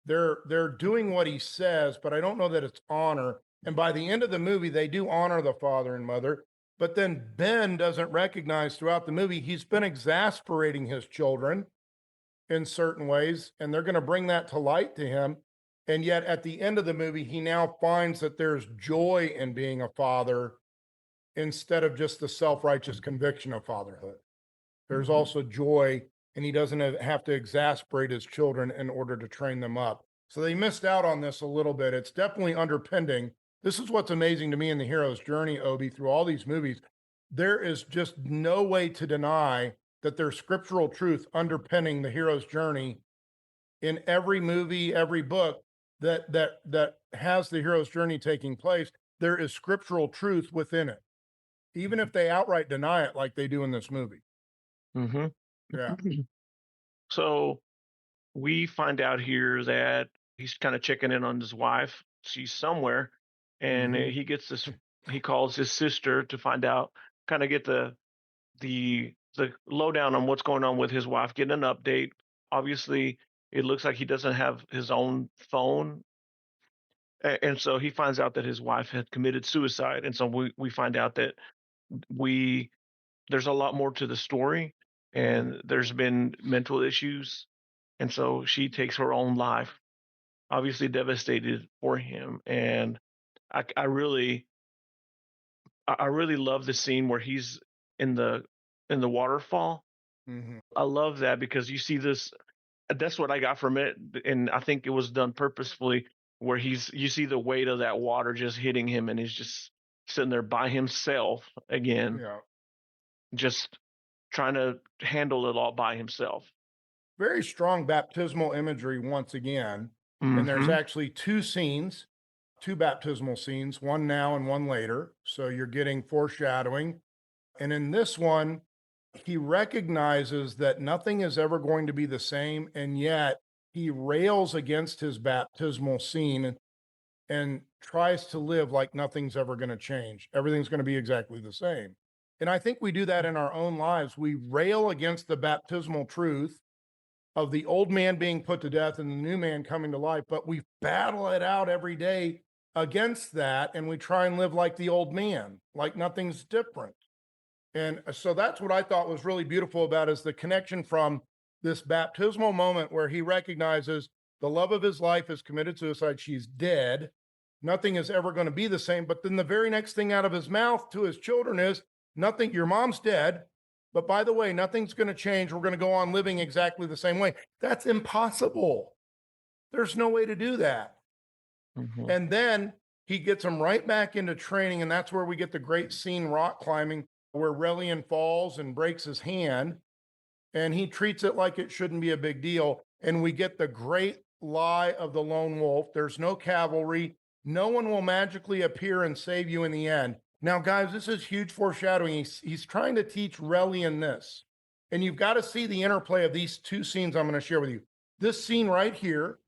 They're doing what he says, but I don't know that it's honor. And by the end of the movie, they do honor the father and mother. But then Ben doesn't recognize throughout the movie he's been exasperating his children in certain ways, and they're going to bring that to light to him. And yet at the end of the movie, he now finds that there's joy in being a father instead of just the self-righteous conviction of fatherhood. There's Mhm. also joy and he doesn't have to exasperate his children in order to train them up. So they missed out on this a little bit. It's definitely underpinning. This is what's amazing to me in the hero's journey, Obie, through all these movies. There is just no way to deny that there's scriptural truth underpinning the hero's journey in every movie, every book that has the hero's journey taking place. There is scriptural truth within it, even if they outright deny it, like they do in this movie. Mm-hmm. Yeah. So we find out here that he's kind of checking in on his wife. She's somewhere, and Mhm. he gets this. He calls his sister to find out, kind of get the lowdown on what's going on with his wife, getting an update. Obviously, it looks like he doesn't have his own phone, and so he finds out that his wife had committed suicide. And so we find out that we there's a lot more to the story, Mhm. and there's been mental issues, and so she takes her own life, obviously devastated for him. And I really I really love the scene where he's in the waterfall. Mhm. I love that because you see this. That's what I got from it, and I think it was done purposefully, where you see the weight of that water just hitting him, and he's just sitting there by himself again, Yeah. just trying to handle it all by himself. Very strong baptismal imagery once again. And there's Hmm. actually two scenes, two baptismal scenes, one now and one later. So you're getting foreshadowing. And in this one, he recognizes that nothing is ever going to be the same. And yet he rails against his baptismal scene and tries to live like nothing's ever going to change. Everything's going to be exactly the same. And I think we do that in our own lives. We rail against the baptismal truth of the old man being put to death and the new man coming to life, but we battle it out every day against that. And we try and live like the old man, like nothing's different. And so that's what I thought was really beautiful about is the connection from this baptismal moment where he recognizes the love of his life has committed suicide. She's dead. Nothing is ever going to be the same. But then the very next thing out of his mouth to his children is nothing, your mom's dead. But by the way, nothing's going to change. We're going to go on living exactly the same way. That's impossible. There's no way to do that. Hmm. And then he gets them right back into training. And that's where we get the great scene rock climbing where Relian falls and breaks his hand. And he treats it like it shouldn't be a big deal. And we get the great lie of the lone wolf. There's no cavalry. No one will magically appear and save you in the end. Now, guys, this is huge foreshadowing. He's trying to teach Relian this. And you've got to see the interplay of these two scenes I'm going to share with you. This scene right here,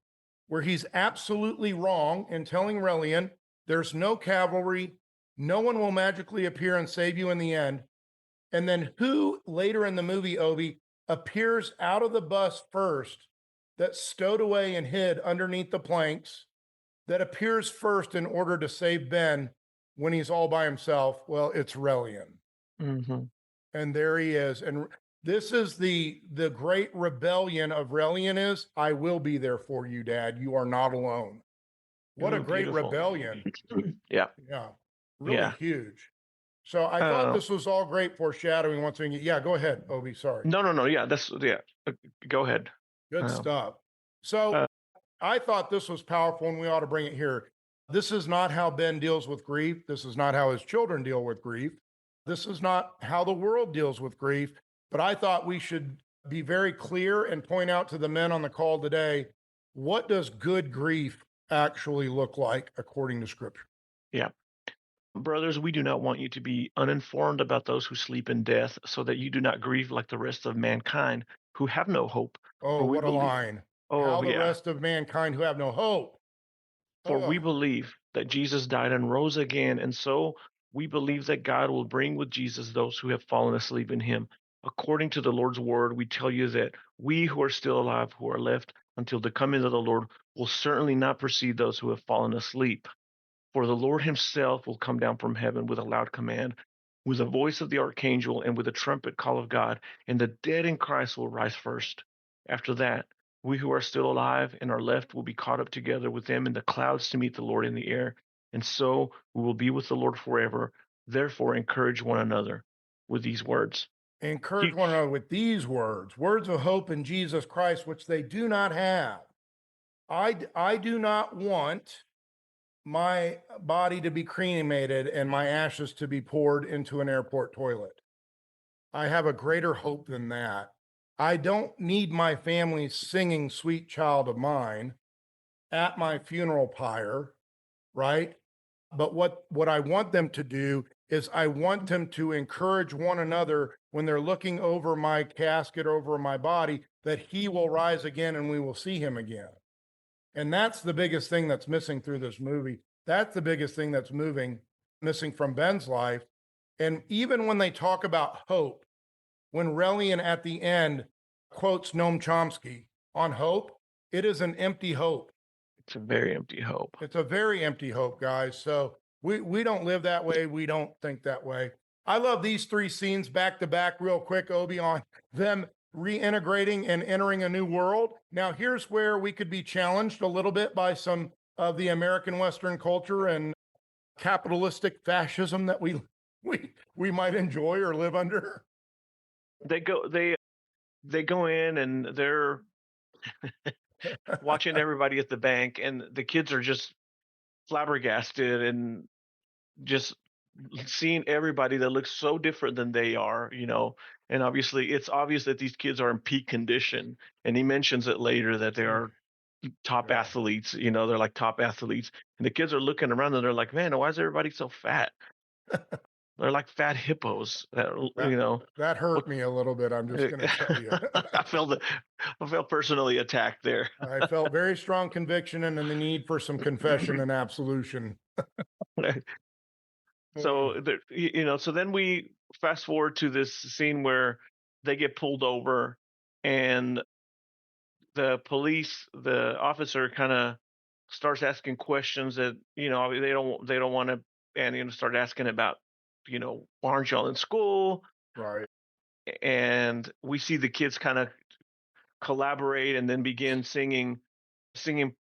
where he's absolutely wrong in telling Relian, there's no cavalry. No one will magically appear and save you in the end. And then who later in the movie, Obie, appears out of the bus first, that's stowed away and hid underneath the planks, that appears first in order to save Ben when he's all by himself? Well, it's Relian. Hmm. And there he is. And this is the great rebellion of Relian is, I will be there for you, Dad. You are not alone. What a Ooh, great beautiful. rebellion. Yeah, Yeah, really yeah. huge. So I thought Uh, this was all great foreshadowing once again. Yeah, go ahead, Obie. Sorry. no, no, no. Yeah, that's yeah. Go ahead. Good Uh, stuff. So uh, I thought this was powerful and we ought to bring it here. This is not how Ben deals with grief. This is not how his children deal with grief. This is not how the world deals with grief. But I thought we should be very clear and point out to the men on the call today, what does good grief actually look like according to Scripture? yeah. Brothers, we do not want you to be uninformed about those who sleep in death, so that you do not grieve like the rest of mankind who have no hope. Oh, For we what a believe, line. How oh, the yeah, rest of mankind who have no hope. for we Oh, believe that Jesus died and rose again. And so we believe that God will bring with Jesus those who have fallen asleep in him. According to the Lord's word, we tell you that we who are still alive, who are left until the coming of the Lord, will certainly not precede those who have fallen asleep. For the Lord himself will come down from heaven with a loud command, with the voice of the archangel, and with the trumpet call of God, and the dead in Christ will rise first. After that, we who are still alive and are left will be caught up together with them in the clouds to meet the Lord in the air, and so we will be with the Lord forever. Therefore, encourage one another with these words. Encourage one another with these words of hope in Jesus Christ, which they do not have. I do not want my body to be cremated and my ashes to be poured into an airport toilet. I have a greater hope than that. I don't need my family singing Sweet Child of Mine at my funeral pyre, right? But what I want them to do is I want them to encourage one another when they're looking over my casket, over my body, that he will rise again and we will see him again. And that's the biggest thing that's missing through this movie. That's the biggest thing that's missing from Ben's life. And even when they talk about hope, when Relian at the end quotes Noam Chomsky on hope, it is an empty hope. It's a very empty hope. It's a very empty hope, guys. So we don't live that way. We don't think that way. I love these three scenes back to back real quick, Obie, on them reintegrating and entering a new world. Now, here's where we could be challenged a little bit by some of the American Western culture and capitalistic fascism that we might enjoy or live under. They go in and they're watching everybody at the bank, and the kids are just flabbergasted and just seeing everybody that looks so different than they are, and obviously it's obvious that these kids are in peak condition, and he mentions it later that they are top athletes, they're like top athletes, and the kids are looking around and they're like, man, why is everybody so fat? They're like fat hippos that hurt me a little bit. I'm just going to tell you. I felt personally attacked there. I felt very strong conviction and the need for some confession and absolution. So so then we fast forward to this scene where they get pulled over, and the officer kind of starts asking questions that they don't want to, and start asking about, why aren't y'all in school? Right. And we see the kids kind of collaborate and then begin singing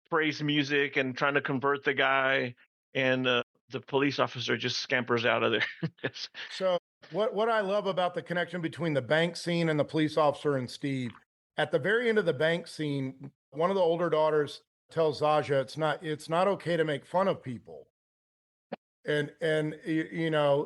praise music and trying to convert the guy, and the police officer just scampers out of there. So what I love about the connection between the bank scene and the police officer and Steve, at the very end of the bank scene, one of the older daughters tells Zaja it's not okay to make fun of people. And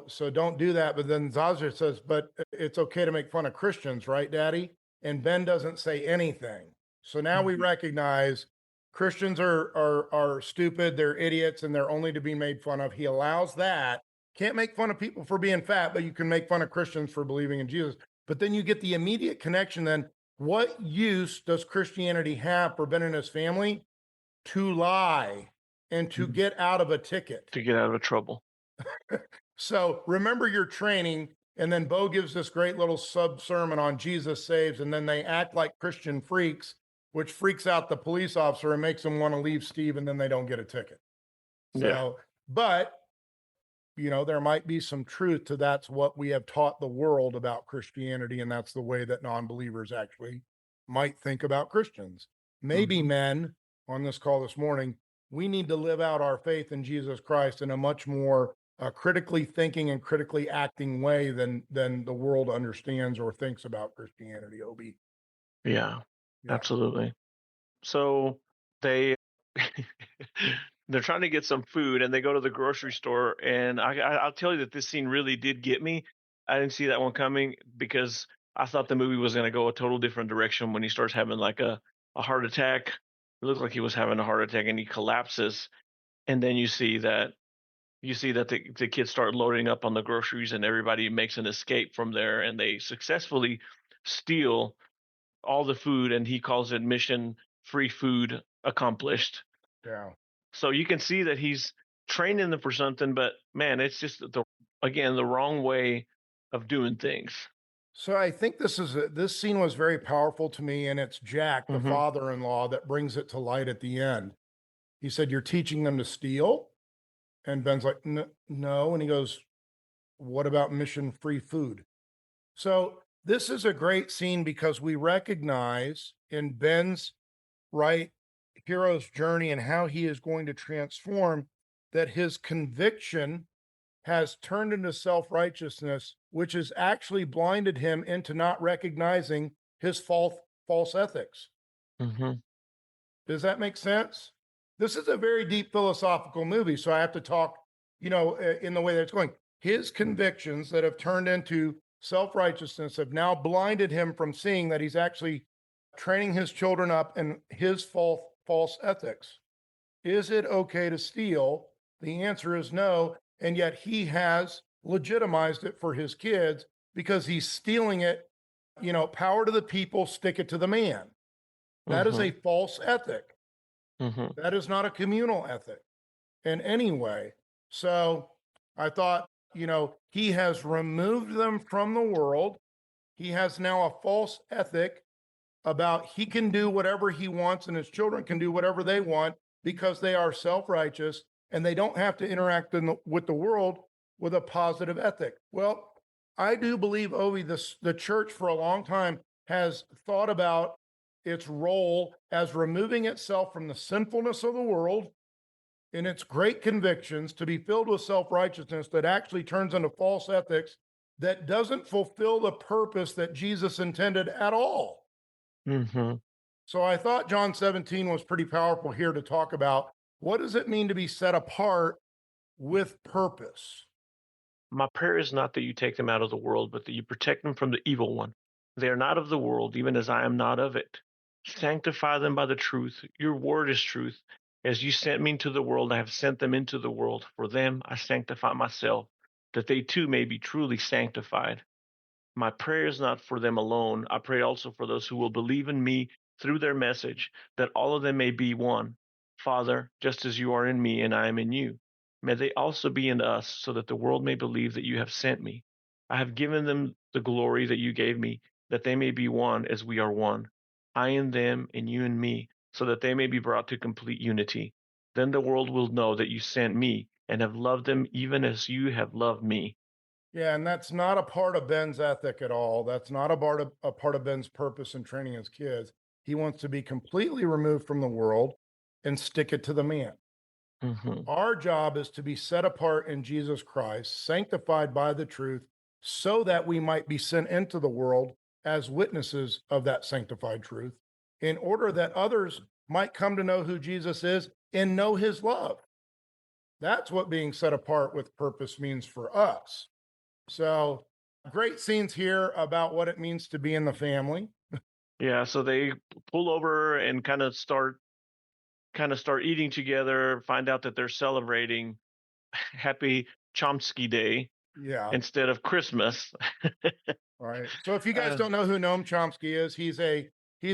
so don't do that. But then Zaja says, but it's okay to make fun of Christians, right, Daddy? And Ben doesn't say anything. So now we recognize Christians are stupid, they're idiots, and they're only to be made fun of. He allows that. Can't make fun of people for being fat, but you can make fun of Christians for believing in Jesus. But then you get the immediate connection then. What use does Christianity have for Ben and his family? To lie and to get out of a ticket. To get out of trouble. So remember your training. And then Bo gives this great little sub sermon on Jesus saves, and then they act like Christian freaks, which freaks out the police officer and makes them want to leave Steve, and then they don't get a ticket. So, but there might be some truth to that's what we have taught the world about Christianity, and that's the way that non-believers actually might think about Christians. Maybe men on this call this morning, we need to live out our faith in Jesus Christ in a much more critically thinking and critically acting way than the world understands or thinks about Christianity, Obie. Yeah, absolutely. So they're trying to get some food, and they go to the grocery store, and I'll tell you that this scene really did get me. I didn't see that one coming, because I thought the movie was going to go a total different direction when he starts having like a heart attack. It looks like he was having a heart attack, and he collapses, and then you see that the kids start loading up on the groceries, and everybody makes an escape from there, and they successfully steal all the food, and he calls it mission free food accomplished. Yeah. So you can see that he's training them for something, but man, it's just the wrong way of doing things. So I think this scene was very powerful to me, and it's Jack, the father-in-law, that brings it to light at the end. He said, "You're teaching them to steal?" And Ben's like, no. And he goes, "What about mission-free food?" So this is a great scene because we recognize in Ben's hero's journey and how he is going to transform, that his conviction has turned into self-righteousness which has actually blinded him into not recognizing his false ethics. Mm-hmm. Does that make sense? This is a very deep philosophical movie, so I have to talk, in the way that it's going. His convictions that have turned into self-righteousness have now blinded him from seeing that he's actually training his children up in his false ethics. Is it okay to steal? The answer is no, and yet he has legitimized it for his kids because he's stealing it, power to the people, stick it to the man. That is Mm-hmm. a false ethic. Mm-hmm. That is not a communal ethic in any way. So I thought, he has removed them from the world. He has now a false ethic about he can do whatever he wants and his children can do whatever they want because they are self-righteous and they don't have to interact with the world with a positive ethic. Well, I do believe, Obi, the church for a long time has thought about its role as removing itself from the sinfulness of the world in its great convictions to be filled with self-righteousness that actually turns into false ethics that doesn't fulfill the purpose that Jesus intended at all. Mm-hmm. So I thought John 17 was pretty powerful here to talk about what does it mean to be set apart with purpose? My prayer is not that you take them out of the world, but that you protect them from the evil one. They are not of the world, even as I am not of it. Sanctify them by the truth. Your word is truth. As you sent me into the world, I have sent them into the world. For them, I sanctify myself, that they too may be truly sanctified. My prayer is not for them alone. I pray also for those who will believe in me through their message, that all of them may be one. Father, just as you are in me and I am in you, may they also be in us, so that the world may believe that you have sent me. I have given them the glory that you gave me, that they may be one as we are one. I in them and you in me, so that they may be brought to complete unity. Then the world will know that you sent me and have loved them even as you have loved me. Yeah, and that's not a part of Ben's ethic at all. That's not a part of Ben's purpose in training his kids. He wants to be completely removed from the world and stick it to the man. Mm-hmm. Our job is to be set apart in Jesus Christ, sanctified by the truth, so that we might be sent into the world as witnesses of that sanctified truth, in order that others might come to know who Jesus is and know his love. That's what being set apart with purpose means for us. So, great scenes here about what it means to be in the family. Yeah, so they pull over and kind of start eating together, find out that they're celebrating Happy Chomsky Day Yeah. instead of Christmas. All right. So if you guys Uh, don't know who Noam Chomsky is, he's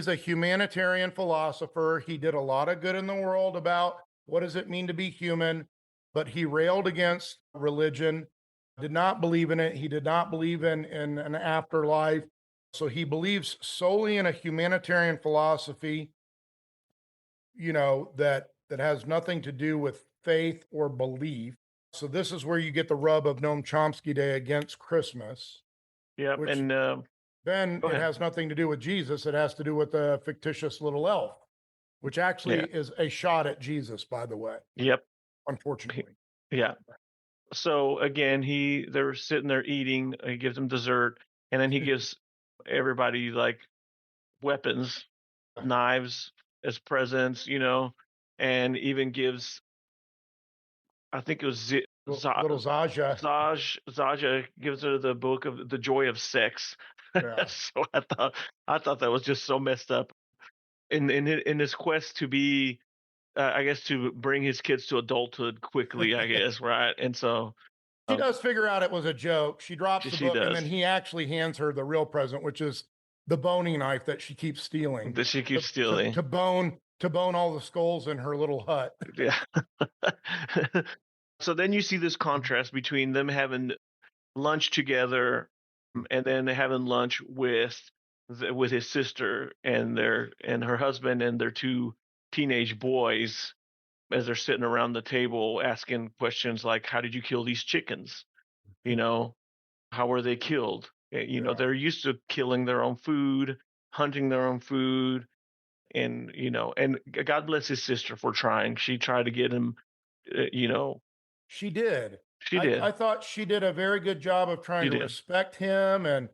a humanitarian philosopher. He did a lot of good in the world about what does it mean to be human, but he railed against religion, did not believe in it. He did not believe in an afterlife. So he believes solely in a humanitarian philosophy, that has nothing to do with faith or belief. So this is where you get the rub of Noam Chomsky Day against Christmas, yep, which and then go it ahead. has nothing to do with Jesus. It has to do with a fictitious little elf, which actually Yeah, is a shot at Jesus, by the way, yep, he- unfortunately. yeah. So again, they're sitting there eating. He gives them dessert, and then he gives everybody like weapons, knives as presents, and even gives, I think it was Little Zaja. Zaja gives her the book of the joy of sex. Yeah. So I thought that was just so messed up. In his quest to be, I guess, to bring his kids to adulthood quickly, I guess, right? And so She um, does figure out it was a joke. She drops the she book, and then does. he actually hands her the real present, which is the boning knife that she keeps stealing That she to keeps to, stealing. to bone all the skulls in her little hut. Yeah. So then you see this contrast between them having lunch together, and then having lunch with his sister and her husband and their two teenage boys, as they're sitting around the table asking questions like, how did you kill these chickens, you know how were they killed? Yeah. They're used to killing their own food, hunting their own food, and God bless his sister for trying. She tried to get him, uh, you know She did. She I did. thought she did a very good job of trying She to did. respect him and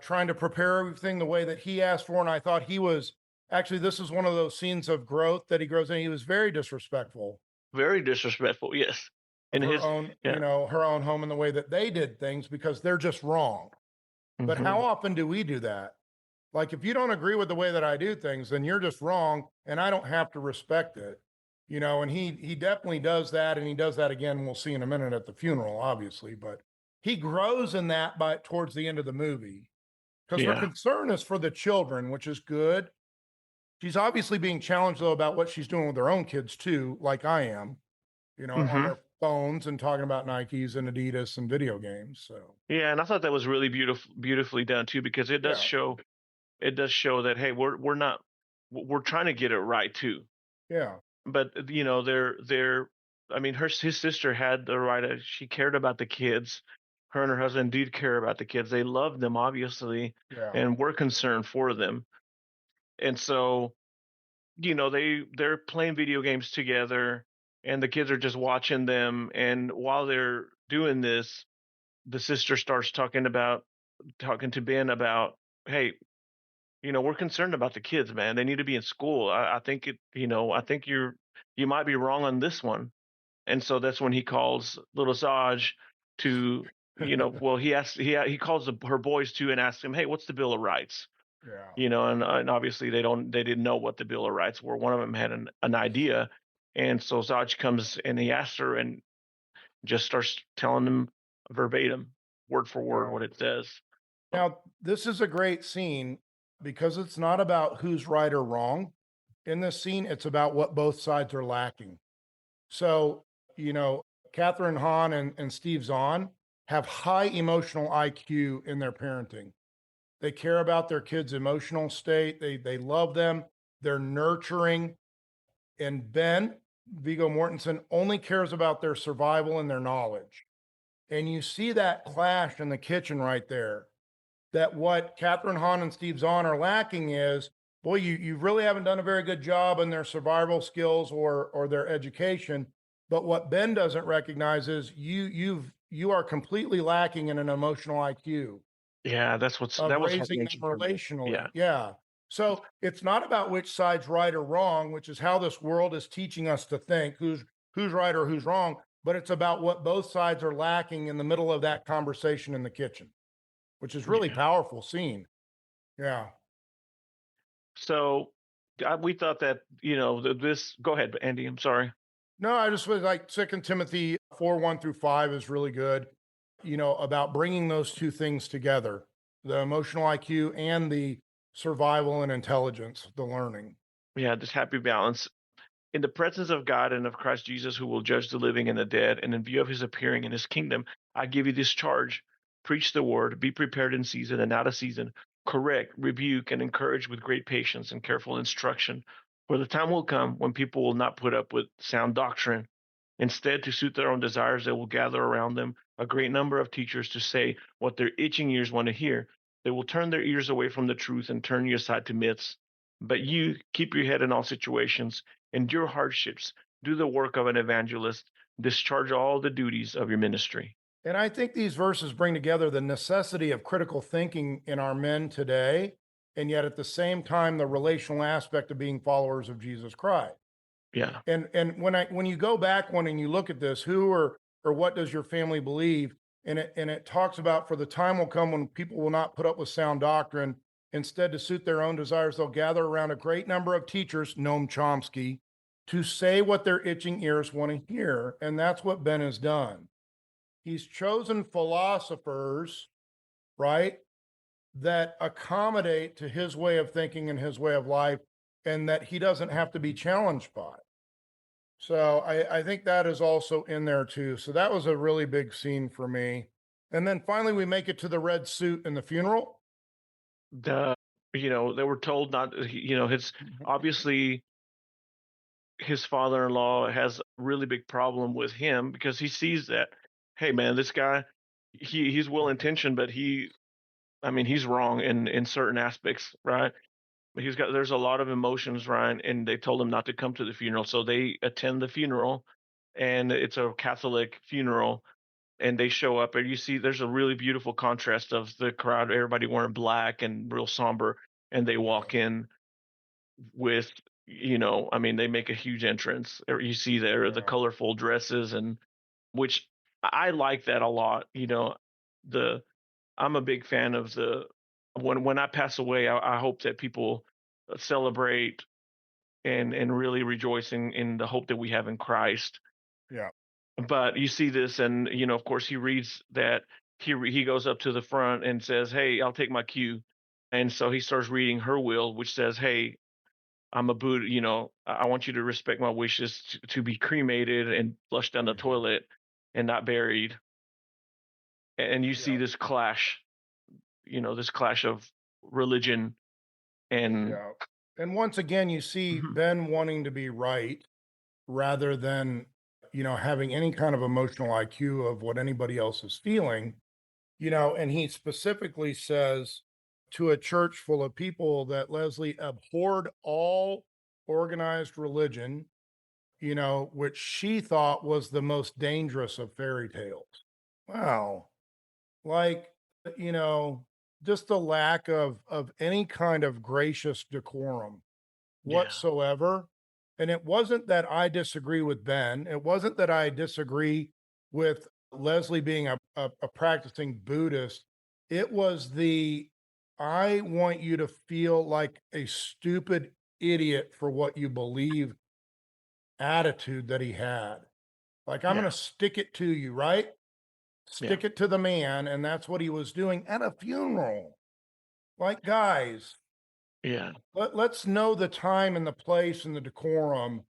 trying to prepare everything the way that he asked for. And I thought he was actually, this is one of those scenes of growth that he grows in. He was very disrespectful Very disrespectful. Yes. of In her his own, yeah. her own home and the way that they did things because they're just wrong. But how Mhm. often do we do that? Like, if you don't agree with the way that I do things, then you're just wrong, and I don't have to respect it. And he definitely does that, and he does that again. We'll see in a minute at the funeral, obviously, but he grows in that by towards the end of the movie because her Yeah. concern is for the children, which is good. She's obviously being challenged though about what she's doing with her own kids too, like I am, on Mhm. their phones and talking about Nikes and Adidas and video games. So Yeah, and I thought that was really beautifully done too, because yeah, it does show that, hey, we're not we're trying to get it right too. yeah, But they're I mean, his sister had the right, she cared about the kids. Her and her husband did care about the kids. They loved them, obviously, yeah, and were concerned for them. And so, they're playing video games together, and the kids are just watching them. And while they're doing this, the sister starts talking to Ben about, hey, we're concerned about the kids, man. They need to be in school. I think I think you might be wrong on this one. And so that's when he calls little Zaj to, well, he calls her boys to and asks him, hey, what's the Bill of Rights? yeah, And obviously they didn't know what the Bill of Rights were. One of them had an idea. And so Zaj comes and he asks her and just starts telling them verbatim, word for word, yeah. what it says. Now, this is a great scene because it's not about who's right or wrong. In this scene, it's about what both sides are lacking. So, you know, Catherine Hahn and Steve Zahn have high emotional IQ in their parenting. They care about their kids' emotional state. They love them. They're nurturing. And Ben Vigo Mortensen only cares about their survival and their knowledge. And you see that clash in the kitchen right there, that what Catherine Hahn and Steve Zahn are lacking is, boy, you really haven't done a very good job in their survival skills or their education. But what Ben doesn't recognize is you are completely lacking in an emotional IQ Yeah, of that was heart raising them wrenching for me. Yeah. relationally. Yeah. So it's not about which side's right or wrong, which is how this world is teaching us to think who's right or who's wrong, but it's about what both sides are lacking in the middle of that conversation in the kitchen, which is really Yeah. powerful scene. Yeah. So we thought that, this, go ahead, Andy. I'm sorry. No, I just was like Second Timothy 4:1-5 is really good, about bringing those two things together, the emotional IQ and the survival and intelligence, the learning. Yeah, this happy balance. In the presence of God and of Christ Jesus, who will judge the living and the dead, and in view of his appearing in his kingdom, I give you this charge: preach the word, be prepared in season and out of season, correct, rebuke, and encourage with great patience and careful instruction. For the time will come when people will not put up with sound doctrine. Instead, to suit their own desires, they will gather around them a great number of teachers to say what their itching ears want to hear. They will turn their ears away from the truth and turn you aside to myths. But you keep your head in all situations, endure hardships, do the work of an evangelist, discharge all the duties of your ministry. And I think these verses bring together the necessity of critical thinking in our men today, and yet at the same time, the relational aspect of being followers of Jesus Christ. Yeah. And when you go back one and you look at this, who or what does your family believe? And it talks about, for the time will come when people will not put up with sound doctrine. Instead, to suit their own desires, they'll gather around a great number of teachers, Noam Chomsky, to say what their itching ears want to hear. And that's what Ben has done. He's chosen philosophers, right, that accommodate to his way of thinking and his way of life, and that he doesn't have to be challenged by. So I think that is also in there too. So that was a really big scene for me. And then finally, we make it to the red suit and the funeral. The they were told not, his Mhm. obviously his father-in-law has a really big problem with him because he sees that, hey man, this guy, he's well intentioned, but I mean, he's wrong in certain aspects, right? There's a lot of emotions, Ryan, and they told him not to come to the funeral. So they attend the funeral, and it's a Catholic funeral. and they show up, and you see there's a really beautiful contrast of the crowd, everybody wearing black and real somber, and they Yeah. walk in with, I mean, they make a huge entrance. You see there the Yeah. colorful dresses, and which I like that a lot. The I'm a big fan of the when I pass away, I hope that people celebrate and really rejoice in the hope that we have in Christ. Yeah. But you see this, and of course, he reads that he goes up to the front and says, "Hey, I'll take my cue," and so he starts reading her will, which says, "Hey, I'm a Buddha. I want you to respect my wishes to be cremated and flushed down the Mhm. toilet and not buried." And you see Yeah. this clash of religion and Yeah. And once again, you see Mhm. Ben wanting to be right rather than, having any kind of emotional IQ of what anybody else is feeling, and he specifically says to a church full of people that Leslie abhorred all organized religion, which she thought was the most dangerous of fairy tales. Wow. Like, you know, just the lack of any kind of gracious decorum Yeah, whatsoever. And it wasn't that I disagree with Ben. It wasn't that I disagree with Leslie being a practicing Buddhist. It was I want you to feel like a stupid idiot for what you believe attitude that he had. Like, I'm going yeah, to stick it to you, right? yeah, Stick it to the man. And that's what he was doing at a funeral. Like, guys, yeah, let's know the time and the place and the decorum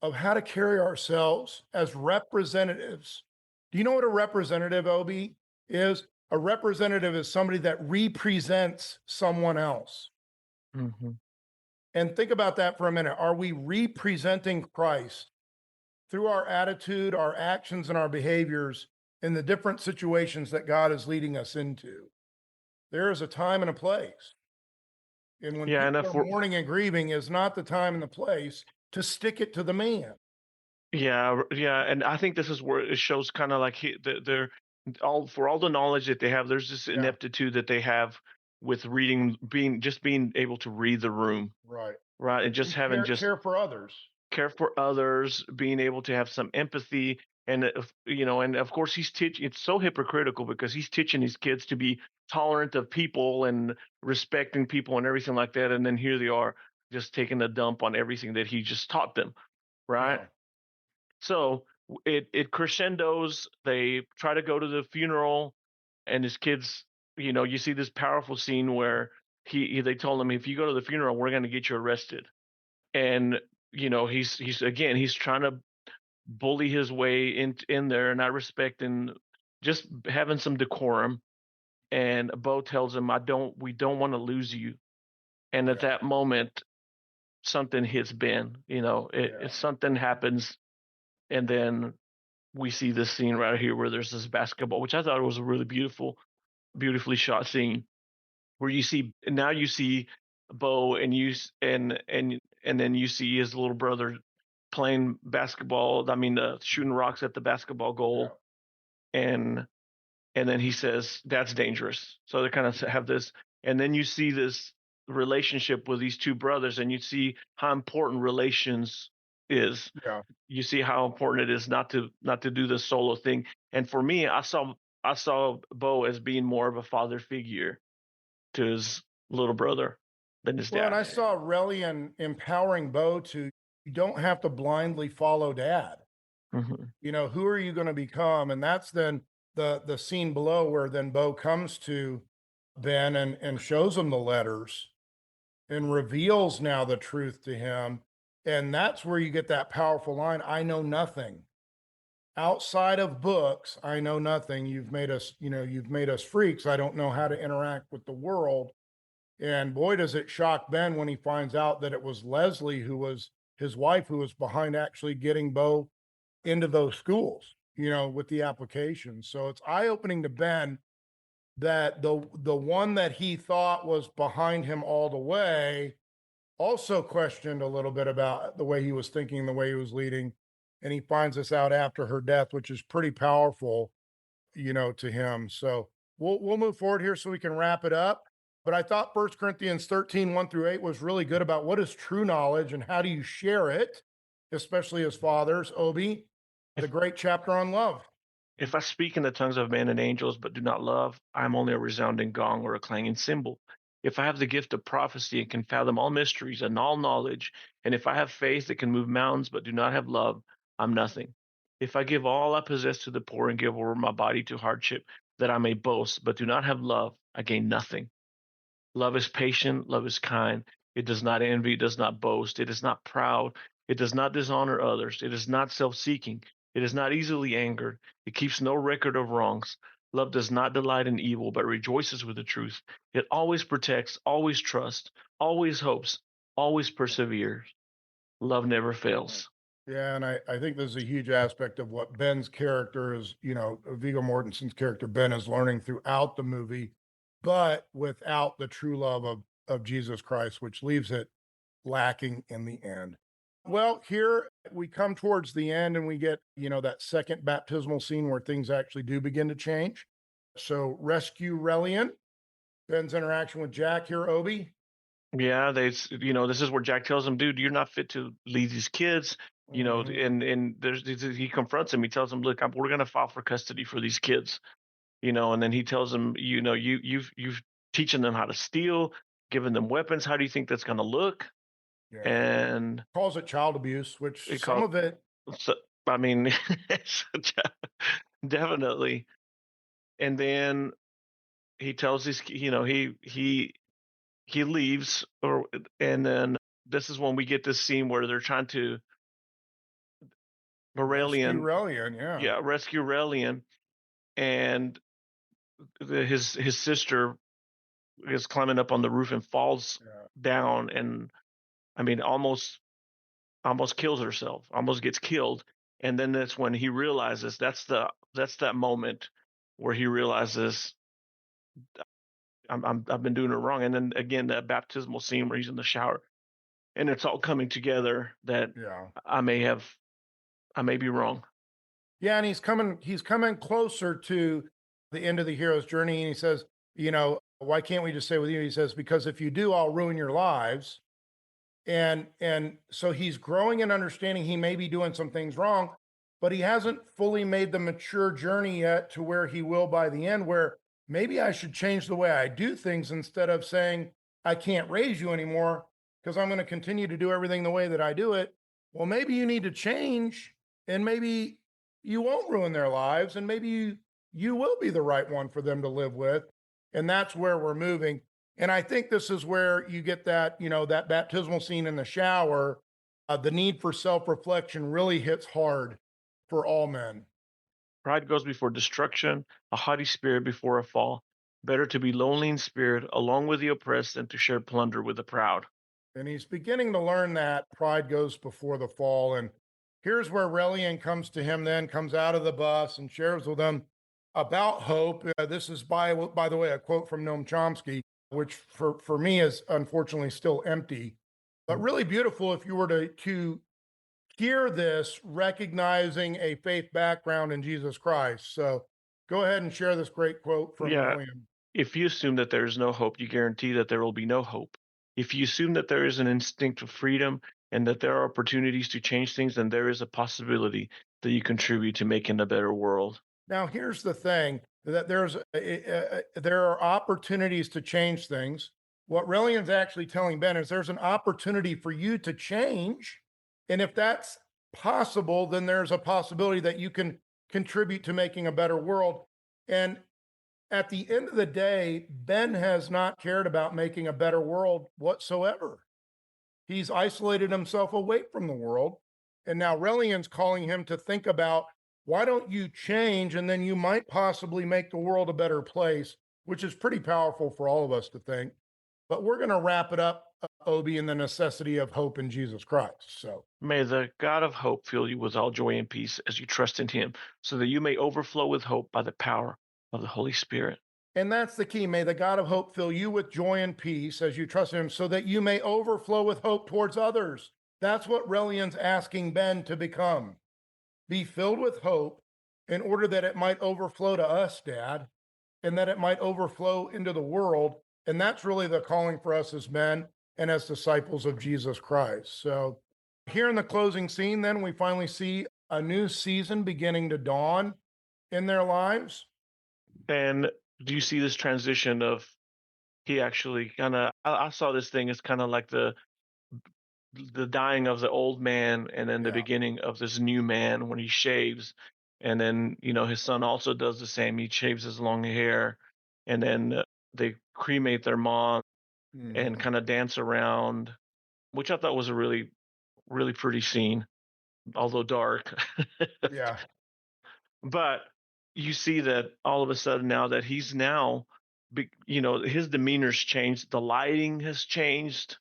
of how to carry ourselves as representatives. Do you know what a representative, Obie, is? A representative is somebody that represents someone else. mhm, And think about that for a minute. Are we representing Christ through our attitude, our actions, and our behaviors in the different situations that God is leading us into? There is a time and a place. And when yeah, and people if are we're mourning and grieving, is not the time and the place to stick it to the man. yeah, and I think this is where it shows kind of like they're all the knowledge that they have. There's this Yeah, ineptitude that they have with reading, being able to read the room, right. right, and just And having just care for others. care for others, being able to have some empathy, and and of course he's teaching. It's so hypocritical because he's teaching his kids to be tolerant of people and respecting people and everything like that, and then here they are just taking a dump on everything that he just taught them, right? Yeah, So it crescendos. They try to go to the funeral, and his kids. You see this powerful scene where they told him, if you go to the funeral, we're going to get you arrested, and he's trying to bully his way in there, not respecting, just having some decorum. And Bo tells him, we don't want to lose you. And at yeah, that moment, something hits Ben. yeah, Something happens, and then we see this scene right here where there's this basketball, which I thought was a really beautifully shot scene, where you see Bo, and and then you see his little brother playing basketball. I mean, shooting rocks at the basketball yeah, goal, and then he says that's dangerous. So they kind of have this, and then you see this relationship with these two brothers, and you see how important relations is. yeah. You see how important it is not to do the solo thing. And for me, I saw Bo as being more of a father figure to his little brother than his Well, and dad. I saw Relian empowering Bo to, you don't have to blindly follow dad. Mhm. Who are you going to become? And that's then the scene below where then Bo comes to Ben and shows him the letters and reveals now the truth to him. And that's where you get that powerful line, I know nothing. Outside of books, I know nothing. You've made us freaks. I don't know how to interact with the world. And boy, does it shock Ben when he finds out that it was Leslie, who was his wife, who was behind actually getting Bo into those schools, with the application. So it's eye-opening to Ben that the one that he thought was behind him all the way also questioned a little bit about the way he was thinking, the way he was leading. And he finds this out after her death, which is pretty powerful. to him. So we'll move forward here so we can wrap it up. But I thought 1 Corinthians 13, 1 through 8 was really good about what is true knowledge and how do you share it, especially as fathers. Obie, the If great chapter on love. if I speak in the tongues of men and angels but do not love, I am only a resounding gong or a clanging cymbal. If I have the gift of prophecy and can fathom all mysteries and all knowledge, and if I have faith that can move mountains but do not have love, I'm nothing. If I give all I possess to the poor and give over my body to hardship, that I may boast, but do not have love, I gain nothing. Love is patient, love is kind. It does not envy, it does not boast, it is not proud, it does not dishonor others, it is not self seeking, it is not easily angered, it keeps no record of wrongs. Love does not delight in evil, but rejoices with the truth. It always protects, always trusts, always hopes, always perseveres. Love never fails. Yeah, and I think this is a huge aspect of what Ben's character is, Viggo Mortensen's character, Ben, is learning throughout the movie, but without the true love of Jesus Christ, which leaves it lacking in the end. Well, here we come towards the end and we get, that second baptismal scene where things actually do begin to change. So rescue Relian, Ben's interaction with Jack here, Obie. Yeah, this is where Jack tells him, dude, you're not fit to lead these kids. Mhm. And he confronts him. He tells him, look, we're going to file for custody for these kids. And then he tells him, you've teaching them how to steal, giving them weapons. How do you think that's going to look? Yeah. And Calls it child abuse, which it some called, of it, so, I mean, definitely. And then he tells these, he leaves, and then this is when we get this scene where they're trying to rescue Morelian, Relian, yeah. yeah, rescue Relian, and his sister is climbing up on the roof and falls Yeah. down, and I mean almost kills herself, almost gets killed, and then that's when he realizes that's that moment where he realizes I've been doing it wrong, and then again that baptismal scene where he's in the shower, and it's all coming together that Yeah. I may have I may be wrong. Yeah, and he's coming closer to the end of the hero's journey. And he says, why can't we just stay with you? He says, because if you do, I'll ruin your lives. And so he's growing in understanding he may be doing some things wrong, but he hasn't fully made the mature journey yet to where he will by the end, where maybe I should change the way I do things instead of saying, I can't raise you anymore because I'm going to continue to do everything the way that I do it. Well, maybe you need to change and maybe you won't ruin their lives and maybe you will be the right one for them to live with. And that's where we're moving. And I think this is where you get that, that baptismal scene in the shower. The need for self reflection really hits hard for all men. Pride goes before destruction, a haughty spirit before a fall. Better to be lonely in spirit, along with the oppressed, than to share plunder with the proud. And he's beginning to learn that pride goes before the fall. And here's where Relian comes to him, then comes out of the bus and shares with him about hope. This is, by the way, a quote from Noam Chomsky, which for me is unfortunately still empty, but really beautiful if you were to hear this, recognizing a faith background in Jesus Christ. So go ahead and share this great quote from Yeah, Relian. if you assume that there is no hope, you guarantee that there will be no hope. If you assume that there is an instinct of freedom and that there are opportunities to change things, then there is a possibility that you contribute to making a better world. Now, here's the thing that there are opportunities to change things. What Relian's actually telling Ben is there's an opportunity for you to change. And if that's possible, then there's a possibility that you can contribute to making a better world. And at the end of the day, Ben has not cared about making a better world whatsoever. He's isolated himself away from the world. And now Relian's calling him to think about why don't you change and then you might possibly make the world a better place, which is pretty powerful for all of us to think. But we're going to wrap it up, Obie, in the necessity of hope in Jesus Christ. So, May the God of hope fill you with all joy and peace as you trust in him, so that you may overflow with hope by the power of the Holy Spirit. and that's the key. May the God of hope fill you with joy and peace as you trust him so that you may overflow with hope towards others. That's what Relian's asking Ben to become. Be filled with hope in order that it might overflow to us, Dad, and that it might overflow into the world. And that's really the calling for us as men and as disciples of Jesus Christ. So here in the closing scene, then we finally see a new season beginning to dawn in their lives. And do you see this transition of he actually kind of, I saw this thing as kind of like the dying of the old man and then the Yeah. beginning of this new man when he shaves. And then, his son also does the same. He shaves his long hair, and then they cremate their mom and Mhm. kind of dance around, which I thought was a really, really pretty scene, although dark. Yeah. But you see that all of a sudden now that he's now, his demeanor's changed. The lighting has changed.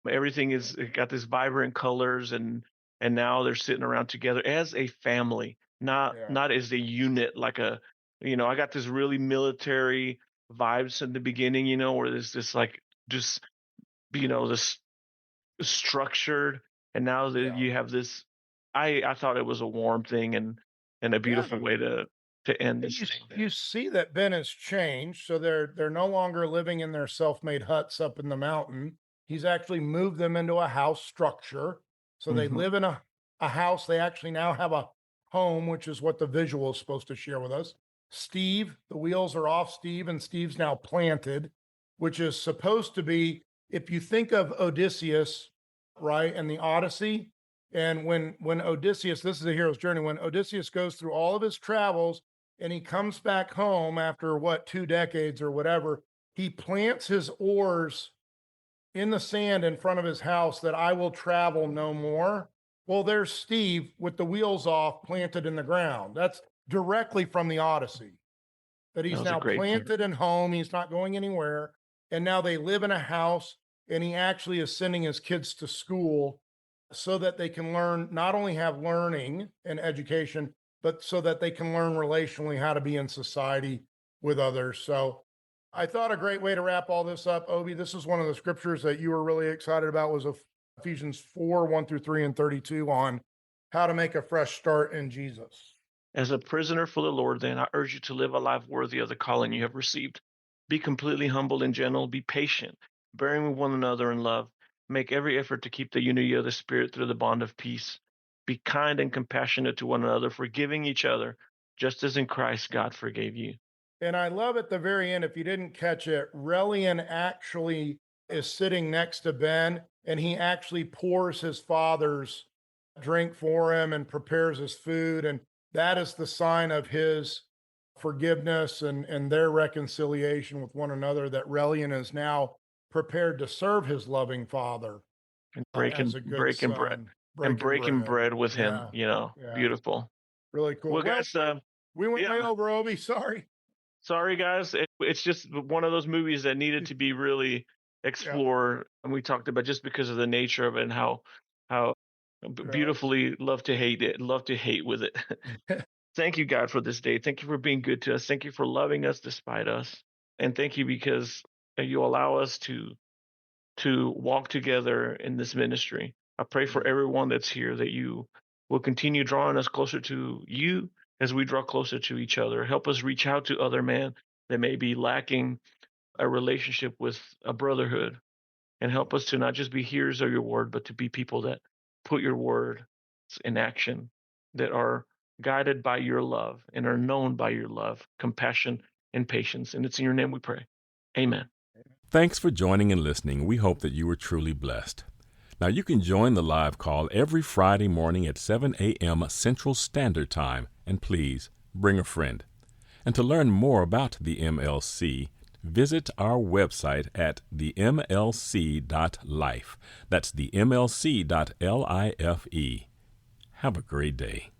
Everything is it got this vibrant colors, and now they're sitting around together as a family, not Yeah. not as a unit. Like I got this really military vibes in the beginning, where there's this like just this structured, and now that Yeah. you have this, I thought it was a warm thing and a Yeah. beautiful way to end And this thing. you see that Ben has changed. So they're no longer living in their self-made huts up in the mountain. He's actually moved them into a house structure. So they Mhm. live in a house. They actually now have a home, which is what the visual is supposed to share with us. Steve, the wheels are off Steve, and Steve's now planted, which is supposed to be, if you think of Odysseus, right, and the Odyssey, and when Odysseus, this is a hero's journey, when Odysseus goes through all of his travels and he comes back home after what, 2 decades or whatever, he plants his oars in the sand in front of his house that I will travel no more. Well, there's Steve with the wheels off, planted in the ground. That's directly from the Odyssey, that That he's was a now great point. planted in home. He's not going anywhere. And now they live in a house, and he actually is sending his kids to school so that they can learn, not only have learning and education, but so that they can learn relationally how to be in society with others. So I thought a great way to wrap all this up, Obie, this is one of the scriptures that you were really excited about, was Ephesians 4, 1-3 and 32, on how to make a fresh start in Jesus. As a prisoner for the Lord, then, I urge you to live a life worthy of the calling you have received. Be completely humble and gentle. Be patient, bearing with one another in love. Make every effort to keep the unity of the Spirit through the bond of peace. Be kind and compassionate to one another, forgiving each other, just as in Christ God forgave you. And I love at the very end, if you didn't catch it, Relian actually is sitting next to Ben, and he actually pours his father's drink for him and prepares his food. And that is the sign of his forgiveness and their reconciliation with one another, that Relian is now prepared to serve his loving father And as breaking a good breaking bread son, and breaking breaking bread. bread with him, Yeah, yeah, beautiful. really cool. Well, Well, guys, we went yeah, way over, Obi. Sorry. sorry guys, it's just one of those movies that needed to be really Yeah, explored, and we talked about just because of the nature of it and how beautifully love to hate with it. yeah. Thank you, God, for this day. Thank you for being good to us. Thank you for loving us despite us, and thank you because you allow us to walk together in this ministry. I pray for everyone that's here that you will continue drawing us closer to you as we draw closer to each other. Help us reach out to other men that may be lacking a relationship with a brotherhood, and help us to not just be hearers of your word, but to be people that put your word in action, that are guided by your love and are known by your love, compassion, and patience. And it's in your name we pray. Amen. Thanks for joining and listening. We hope that you were truly blessed. Now, you can join the live call every Friday morning at 7 a.m. Central Standard Time, and please bring a friend. And to learn more about the MLC, visit our website at themlc.life. That's themlc.life. Have a great day.